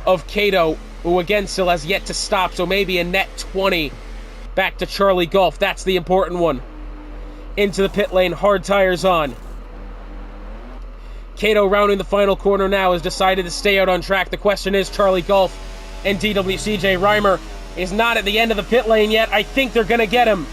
of Cato, who again still has yet to stop, so maybe a net 20 back to Charlie Golf. That's the important one. Into the pit lane, hard tires on. Cato, rounding the final corner now, has decided to stay out on track. The question is, Charlie Golf and DWCJ. Reimer is not at the end of the pit lane yet. I think they're going to get him.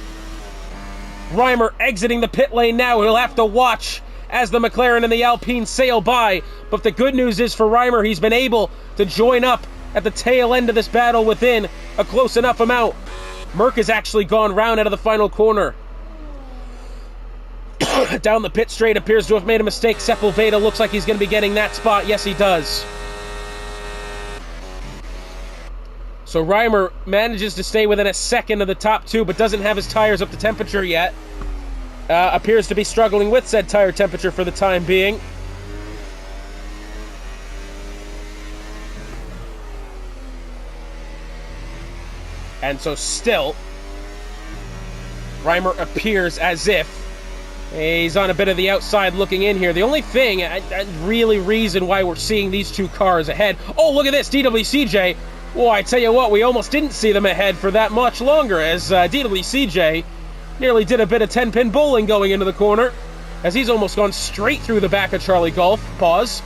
Reimer exiting the pit lane now. He'll have to watch as the McLaren and the Alpine sail by. But the good news is for Reimer, he's been able to join up at the tail end of this battle within a close enough amount. Merck has actually gone round out of the final corner. Down the pit straight, appears to have made a mistake. Sepulveda looks like he's going to be getting that spot. Yes, he does. So Reimer manages to stay within a second of the top two, but doesn't have his tires up to temperature yet. Appears to be struggling with said tire temperature for the time being. And so still, Reimer appears as if he's on a bit of the outside looking in here. The only thing, really reason why we're seeing these two cars ahead. Oh, look at this, DWCJ. Well, I tell you what, we almost didn't see them ahead for that much longer, as DWCJ nearly did a bit of 10-pin bowling going into the corner, as he's almost gone straight through the back of Charlie Golf. Pause.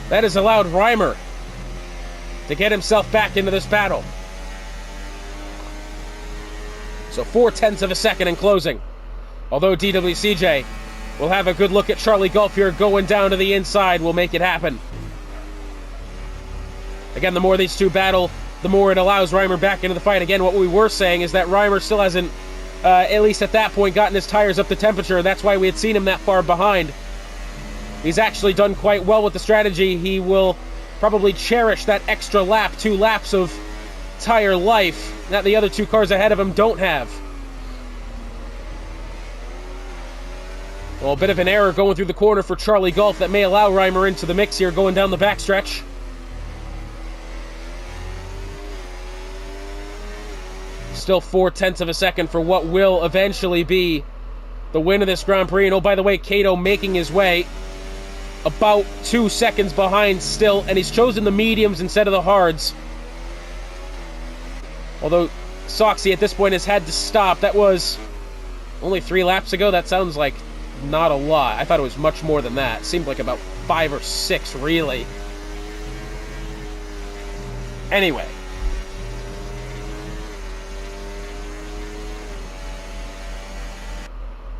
That has allowed Reimer to get himself back into this battle. So 0.4 of a second in closing. Although DWCJ will have a good look at Charlie Golf here, going down to the inside will make it happen. Again, the more these two battle, the more it allows Reimer back into the fight. Again, what we were saying is that Reimer still hasn't, at least at that point, gotten his tires up to temperature. That's why we had seen him that far behind. He's actually done quite well with the strategy. He will probably cherish that extra lap, 2 laps of tire life that the other two cars ahead of him don't have. Well, a bit of an error going through the corner for Charlie Golf that may allow Reimer into the mix here going down the backstretch. Still 0.4 of a second for what will eventually be the win of this Grand Prix. And oh, by the way, Cato making his way about 2 seconds behind still, and he's chosen the mediums instead of the hards. Although Soxy at this point has had to stop. That was only 3 laps ago. That sounds like not a lot. I thought it was much more than that. It seemed like about 5 or 6, really. Anyway.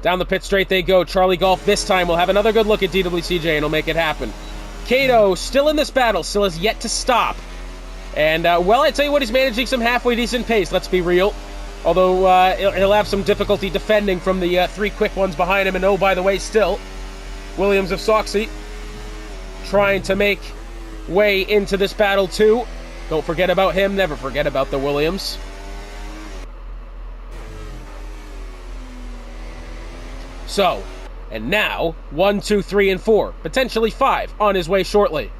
Down the pit straight they go. Charlie Golf this time will have another good look at DWCJ and he'll make it happen. Cato still in this battle, still has yet to stop. And, well, I tell you what, he's managing some halfway decent pace, let's be real. Although, he'll have some difficulty defending from the 3 quick ones behind him. And oh, by the way, still, Williams of Soxy trying to make way into this battle too. Don't forget about him, never forget about the Williams. So, and now, 1, 2, 3, and 4, potentially 5, on his way shortly.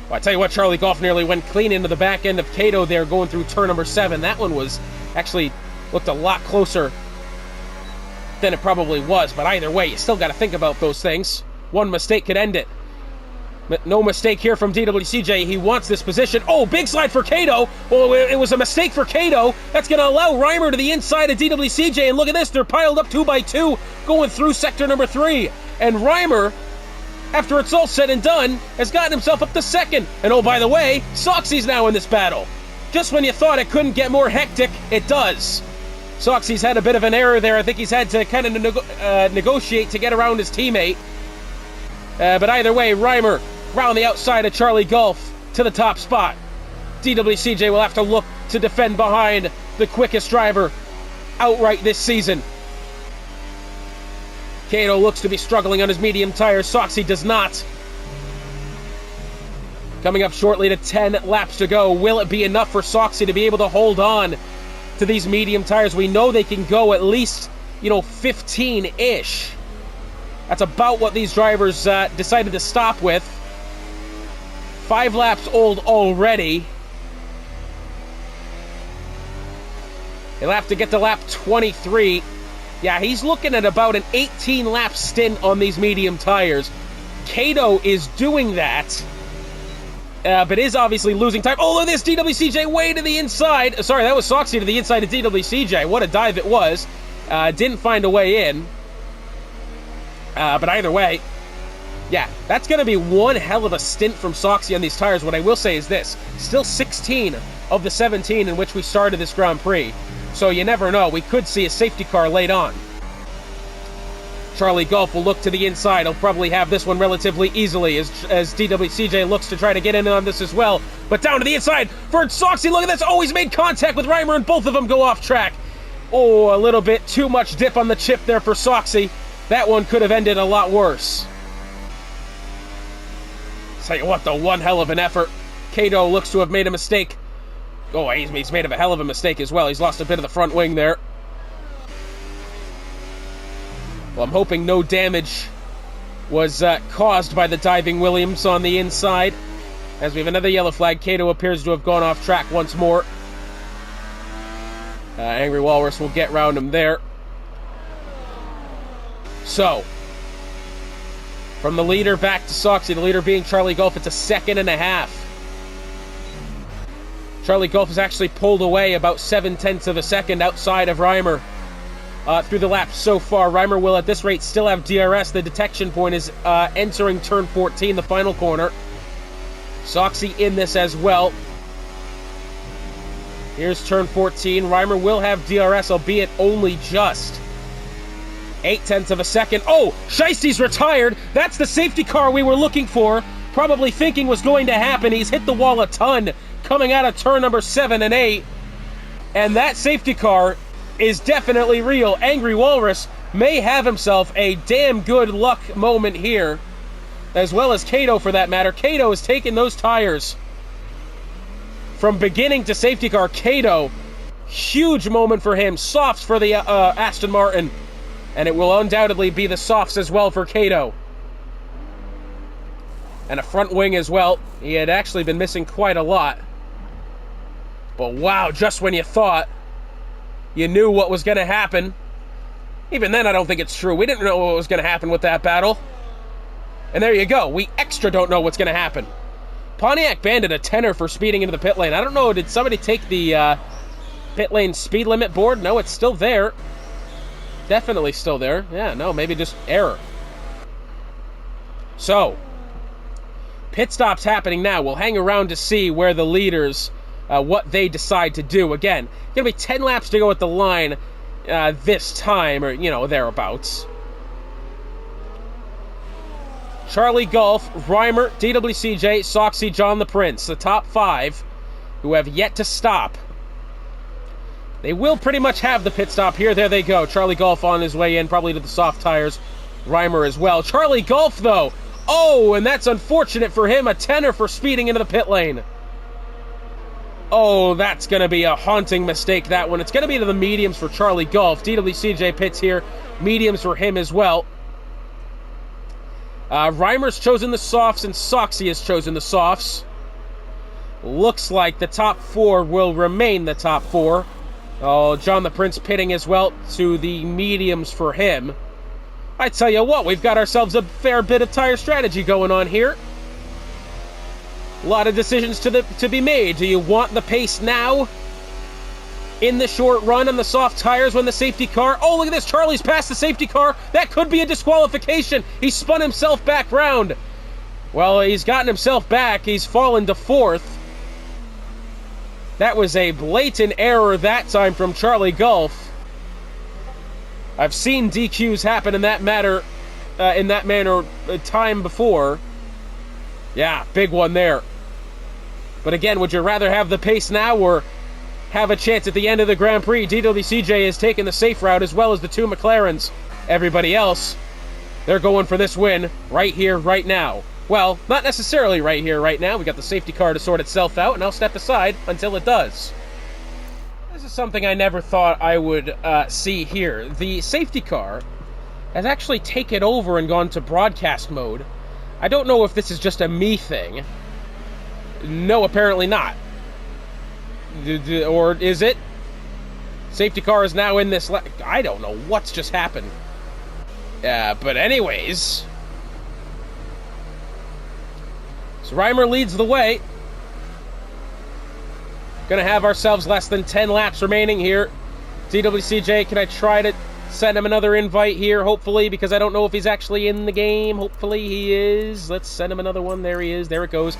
Well, I tell you what, Charlie Golf nearly went clean into the back end of Cato there going through turn number 7. That one was actually looked a lot closer than it probably was, but either way, you still got to think about those things. One mistake could end it. No mistake here from DWCJ. He wants this position. Oh, big slide for Cato. Well, it was a mistake for Cato. That's going to allow Reimer to the inside of DWCJ. And look at this. They're piled up 2 by 2 going through sector number 3. And Reimer, after it's all said and done, has gotten himself up to 2nd. And oh, by the way, Soxy's now in this battle. Just when you thought it couldn't get more hectic, it does. Soxy's had a bit of an error there. I think he's had to kind of negotiate to get around his teammate. But either way, Reimer round the outside of Charlie Golf to the top spot. DWCJ will have to look to defend behind the quickest driver outright this season. Cato looks to be struggling on his medium tires. Soxy does not. Coming up shortly to 10 laps to go. Will it be enough for Soxy to be able to hold on to these medium tires? We know they can go at least, 15-ish. That's about what these drivers decided to stop with. 5 laps old already. They'll have to get to lap 23 Yeah, he's looking at about an 18-lap stint on these medium tires. Kato is doing that, but is obviously losing time. Oh, look at this, DWCJ way to the inside. Sorry, that was Soxy to the inside of DWCJ. What a dive it was. Didn't find a way in. But either way, yeah, that's going to be one hell of a stint from Soxy on these tires. What I will say is this, still 16 of the 17 in which we started this Grand Prix. So you never know, we could see a safety car late on. Charlie Golf will look to the inside. He'll probably have this one relatively easily as DWCJ looks to try to get in on this as well. But down to the inside for Soxy. Look at this. Oh, he's made contact with Reimer and both of them go off track. Oh, a little bit too much dip on the chip there for Soxy. That one could have ended a lot worse. Tell you what, though, one hell of an effort. Kato looks to have made a mistake. Oh, he's made a hell of a mistake as well. He's lost a bit of the front wing there. Well, I'm hoping no damage was caused by the diving Williams on the inside. As we have another yellow flag, Kato appears to have gone off track once more. Angry Walrus will get round him there. So, from the leader back to Soxy, the leader being Charlie Golf, it's a second and a half. Charlie Golf has actually pulled away about 7/10 of a second outside of Reimer through the laps so far. Reimer will at this rate still have DRS. The detection point is entering turn 14, the final corner. Soxy in this as well. Here's turn 14. Reimer will have DRS, albeit only just 0.8 of a second. Oh, Sheisty's retired. That's the safety car we were looking for. Probably thinking was going to happen. He's hit the wall a ton coming out of turn number 7 and 8. And that safety car is definitely real. Angry Walrus may have himself a damn good luck moment here, as well as Kato for that matter. Kato has taken those tires from beginning to safety car. Kato, huge moment for him. Softs for the Aston Martin, and it will undoubtedly be the softs as well for Kato. And a front wing as well. He had actually been missing quite a lot. But wow, just when you thought you knew what was going to happen. Even then, I don't think it's true. We didn't know what was going to happen with that battle. And there you go. We extra don't know what's going to happen. Pontiac Bandit a tenner for speeding into the pit lane. I don't know, did somebody take the pit lane speed limit board? No, it's still there. Definitely still there. Yeah, no, maybe just error. So, pit stop's happening now. We'll hang around to see where the leaders, what they decide to do. Again, going to be 10 laps to go at the line this time, or, thereabouts. Charlie Golf, Reimer, DWCJ, Soxy, John the Prince, the top 5 who have yet to stop. They will pretty much have the pit stop here. There they go. Charlie Golf on his way in, probably to the soft tires. Reimer as well. Charlie Golf, though. Oh, and that's unfortunate for him. A tenner for speeding into the pit lane. Oh, that's going to be a haunting mistake, that one. It's going to be to the mediums for Charlie Golf. DWCJ pits here. Mediums for him as well. Reimer's chosen the softs, and Soxy has chosen the softs. Looks like the top 4 will remain the top 4. Oh, John the Prince pitting as well to the mediums for him. I tell you what, we've got ourselves a fair bit of tire strategy going on here. A lot of decisions to be made. Do you want the pace now? In the short run on the soft tires when the safety car... Oh, look at this. Charlie's past the safety car. That could be a disqualification. He spun himself back round. Well, he's gotten himself back. He's fallen to 4th. That was a blatant error that time from Charlie Golf. I've seen DQs happen in that manner time before. Yeah, big one there. But again, would you rather have the pace now or have a chance at the end of the Grand Prix? DWCJ has taken the safe route as well as the 2 McLarens. Everybody else, they're going for this win right here, right now. Well, not necessarily right here, right now. We got the safety car to sort itself out, and I'll step aside until it does. This is something I never thought I would see here. The safety car has actually taken over and gone to broadcast mode. I don't know if this is just a me thing. No, apparently not. Or is it? Safety car is now in this... I don't know what's just happened. But anyways... So Reimer leads the way. Gonna have ourselves less than 10 laps remaining here. DWCJ, can I try to send him another invite here, hopefully, because I don't know if he's actually in the game. Hopefully he is. Let's send him another one. There he is. There it goes.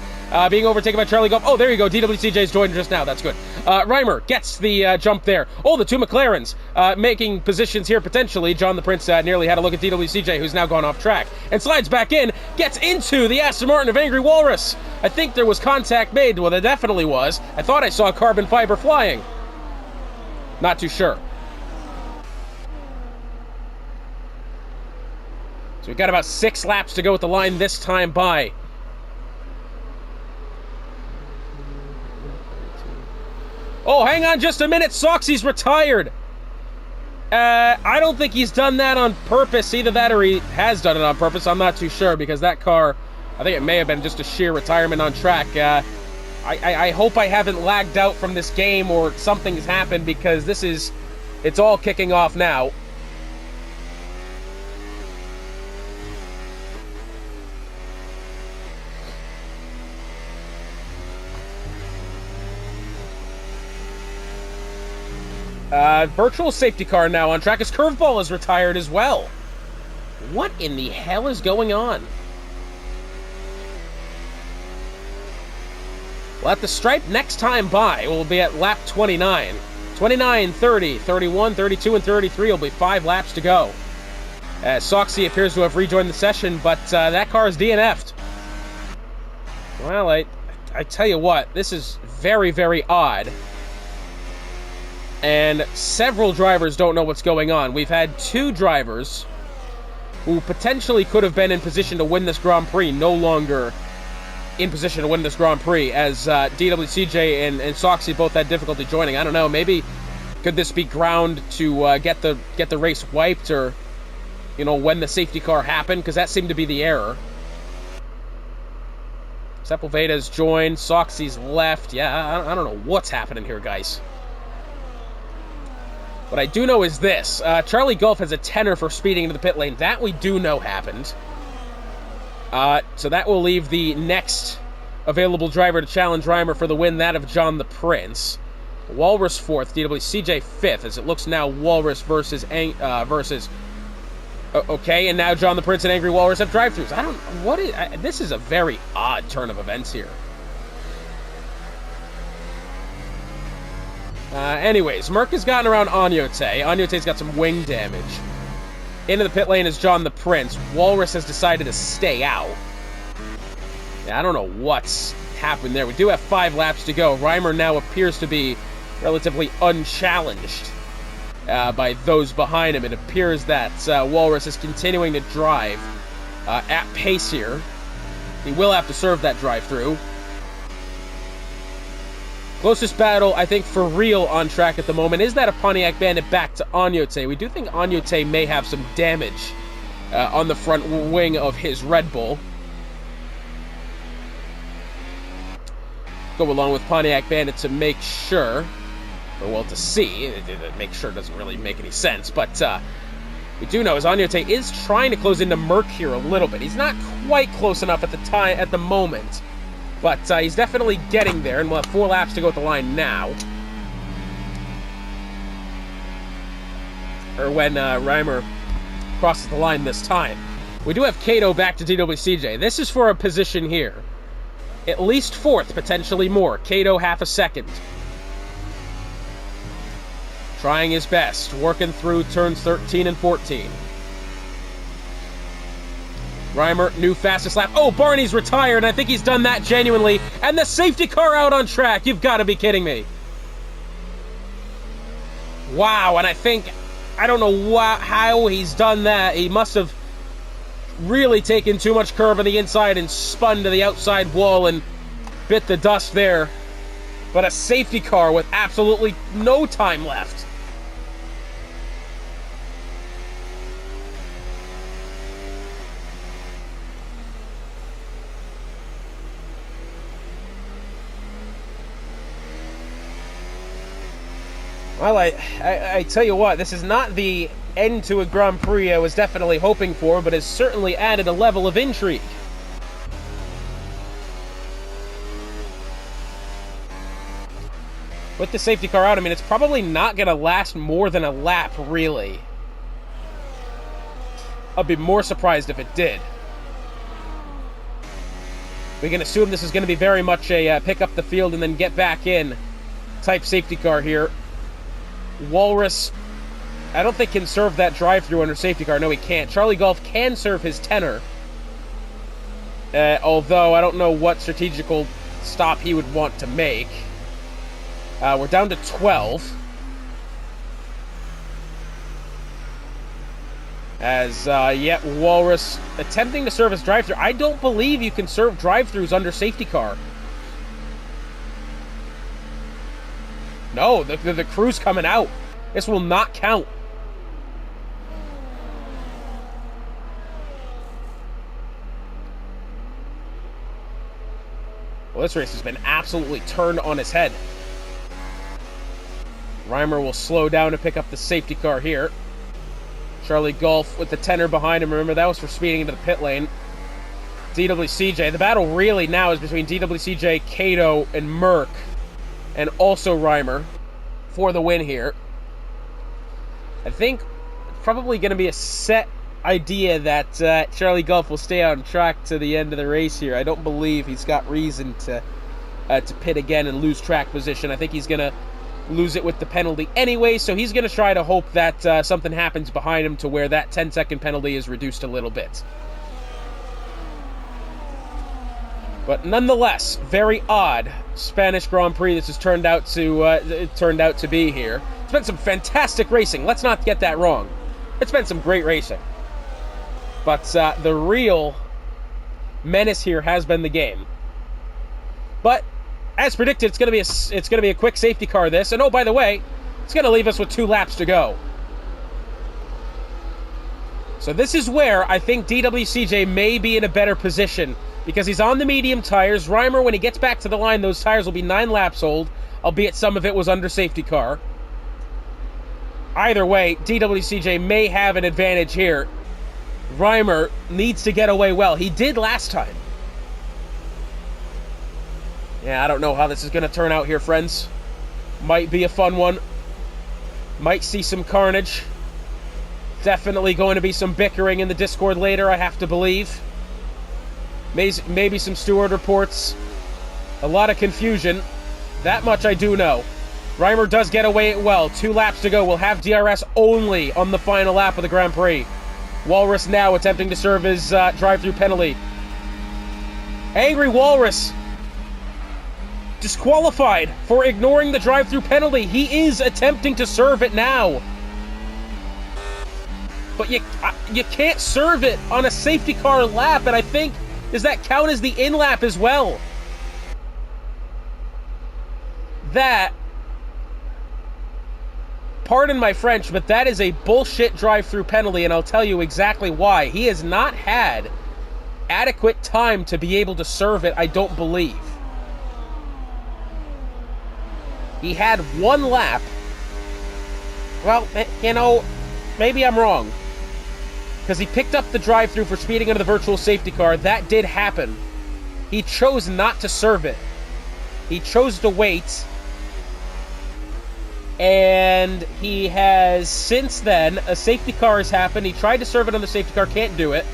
Being overtaken by Charlie Golf. Oh, there you go. DWCJ's joined just now. That's good. Reimer gets the jump there. Oh, the two McLarens making positions here, potentially. John the Prince nearly had a look at DWCJ, who's now gone off track, and slides back in, gets into the Aston Martin of Angry Walrus. I think there was contact made. Well, there definitely was. I thought I saw carbon fiber flying. Not too sure. So we've got about 6 laps to go with the line this time by. Oh, hang on just a minute. Soxy's retired. I don't think he's done that on purpose. Either that or he has done it on purpose. I'm not too sure, because that car, I think it may have been just a sheer retirement on track. I hope I haven't lagged out from this game or something's happened, because it's all kicking off now. Virtual safety car now on track. His curveball is retired as well. What in the hell is going on? Well, at the stripe next time by, we'll be at lap 29. 29, 30, 31, 32, and 33 will be 5 laps to go. Soxy appears to have rejoined the session, but that car is DNF'd. Well, I tell you what, this is very, very odd. And several drivers don't know what's going on. We've had 2 drivers who potentially could have been in position to win this Grand Prix no longer in position to win this Grand Prix, as DWCJ and Soxy both had difficulty joining. I don't know, maybe could this be ground to get the race wiped, or, you know, when the safety car happened, because that seemed to be the error. Sepulveda's joined, Soxy's left. Yeah, I don't know what's happening here, guys. What I do know is this. Charlie Golf has a tenner for speeding into the pit lane. That we do know happened. So that will leave the next available driver to challenge Reimer for the win, that of John the Prince. Walrus 4th, DWCJ 5th, as it looks now Walrus versus... okay, and now John the Prince and Angry Walrus have drive-thrus. I don't... What is... this is a very odd turn of events here. Anyways, Merck has gotten around Agnote. Agnote's got some wing damage. Into the pit lane is John the Prince. Walrus has decided to stay out. Yeah, I don't know what's happened there. We do have 5 laps to go. Reimer now appears to be relatively unchallenged by those behind him. It appears that Walrus is continuing to drive at pace here. He will have to serve that drive-through. Closest battle, I think, for real on track at the moment is that of Pontiac Bandit back to Agnote. We do think Agnote may have some damage on the front wing of his Red Bull. Go along with Pontiac Bandit to make sure, or well, to see. Make sure doesn't really make any sense, but we do know is Agnote is trying to close into Merck here a little bit. He's not quite close enough at the moment. But he's definitely getting there, and we'll have 4 laps to go at the line now. Or when Reimer crosses the line this time. We do have Kato back to DWCJ. This is for a position here. At least 4th, potentially more. Kato half a second. Trying his best, working through turns 13 and 14. Reimer, new fastest lap. Oh, Barney's retired, and I think he's done that genuinely. And the safety car out on track. You've got to be kidding me. Wow, and I don't know how he's done that. He must have really taken too much curve on the inside and spun to the outside wall and bit the dust there. But a safety car with absolutely no time left. Well, I tell you what, this is not the end to a Grand Prix I was definitely hoping for, but has certainly added a level of intrigue. With the safety car out, I mean, it's probably not going to last more than a lap, really. I'd be more surprised if it did. We can assume this is going to be very much a pick up the field and then get back in type safety car here. Walrus, I don't think can serve that drive-through under safety car. No, he can't. Charlie Golf can serve his tenor. Although I don't know what strategical stop he would want to make. We're down to 12. As, Walrus attempting to serve his drive-through. I don't believe you can serve drive-throughs under safety car. No, the crew's coming out. This will not count. Well, this race has been absolutely turned on its head. Reimer will slow down to pick up the safety car here. Charlie Golf with the tenor behind him. Remember, that was for speeding into the pit lane. DWCJ. The battle really now is between DWCJ, Kato, and Merck. And also Reimer for the win here. I think it's probably going to be a set idea that Charlie Golf will stay on track to the end of the race here. I don't believe he's got reason to pit again and lose track position. I think he's going to lose it with the penalty anyway, so he's going to try to hope that something happens behind him to where that 10-second penalty is reduced a little bit. But nonetheless, very odd Spanish Grand Prix this has turned out to be here. It's been some fantastic racing. Let's not get that wrong. It's been some great racing. But the real menace here has been the game. But as predicted, it's going to be a quick safety car. This, and oh, by the way, it's going to leave us with 2 laps to go. So this is where I think DWCJ may be in a better position, because he's on the medium tires. Reimer, when he gets back to the line, those tires will be 9 laps old, albeit some of it was under safety car. Either way, DWCJ may have an advantage here. Reimer needs to get away well. He did last time. Yeah, I don't know how this is going to turn out here, friends. Might be a fun one. Might see some carnage. Definitely going to be some bickering in the Discord later, I have to believe. Maybe some steward reports. A lot of confusion. That much I do know. Reimer does get away well. 2 laps to go. We'll have DRS only on the final lap of the Grand Prix. Walrus now attempting to serve his drive-through penalty. Angry Walrus disqualified for ignoring the drive-through penalty. He is attempting to serve it now. But you can't serve it on a safety car lap, and I think, does that count as the in-lap as well? That, pardon my French, but that is a bullshit drive-through penalty, and I'll tell you exactly why. He has not had adequate time to be able to serve it, I don't believe. He had 1 lap. Well, you know, maybe I'm wrong. Because he picked up the drive-through for speeding into the virtual safety car. That did happen. He chose not to serve it. He chose to wait. And he has, since then, a safety car has happened. He tried to serve it on the safety car, can't do it.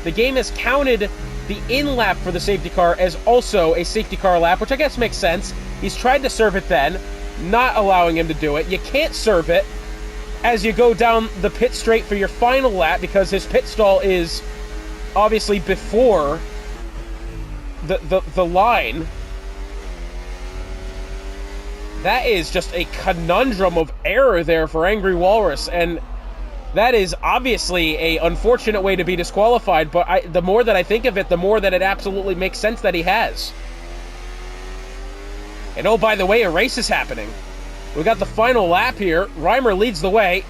The game has counted the in-lap for the safety car as also a safety car lap, which I guess makes sense. He's tried to serve it then, not allowing him to do it. You can't serve it as you go down the pit straight for your final lap, because his pit stall is obviously before the line. That is just a conundrum of error there for Angry Walrus, and that is obviously a unfortunate way to be disqualified, but the more that I think of it, the more that it absolutely makes sense that he has. And oh, by the way, a race is happening. We got the final lap here. Reimer leads the way.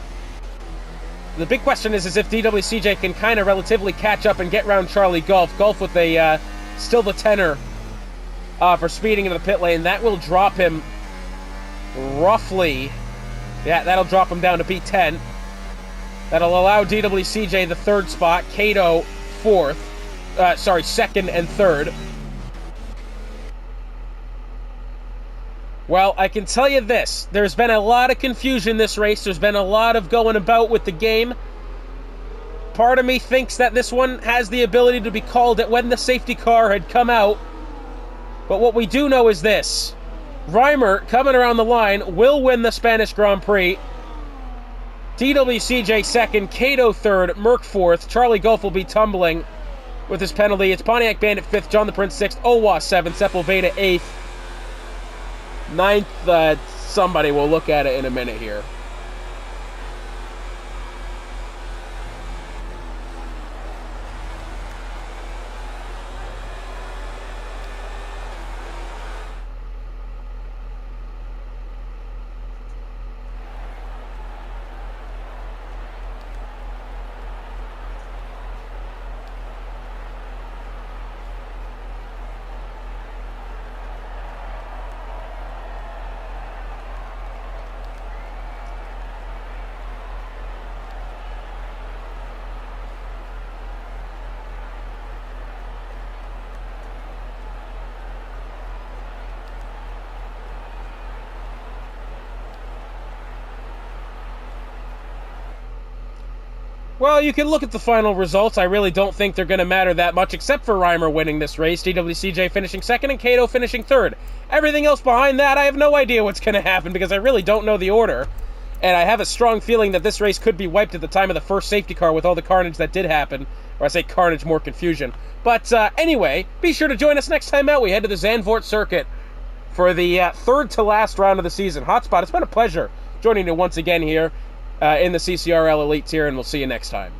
The big question is if DWCJ can kind of relatively catch up and get around Charlie Golf. Golf with a still the tenor for speeding into the pit lane. That will drop him roughly Yeah, that'll drop him down to P10. That'll allow DWCJ the third spot, Cato second and third. Well, I can tell you this. There's been a lot of confusion this race. There's been a lot of going about with the game. Part of me thinks that this one has the ability to be called it when the safety car had come out. But what we do know is this. Reimer, coming around the line, will win the Spanish Grand Prix. DWCJ second, Cato third, Merck fourth. Charlie Gulf will be tumbling with his penalty. It's Pontiac Bandit fifth, John the Prince sixth, Owa seventh, Sepulveda eighth. Ninth, somebody will look at it in a minute here. Well, you can look at the final results. I really don't think they're going to matter that much, except for Reimer winning this race, DWCJ finishing second, and Cato finishing third. Everything else behind that, I have no idea what's going to happen, because I really don't know the order. And I have a strong feeling that this race could be wiped at the time of the first safety car with all the carnage that did happen. Or I say carnage, more confusion. But anyway, be sure to join us next time out. We head to the Zandvoort circuit for the third to last round of the season. Hotspot, it's been a pleasure joining you once again here in the CCRL Elite Tier, and we'll see you next time.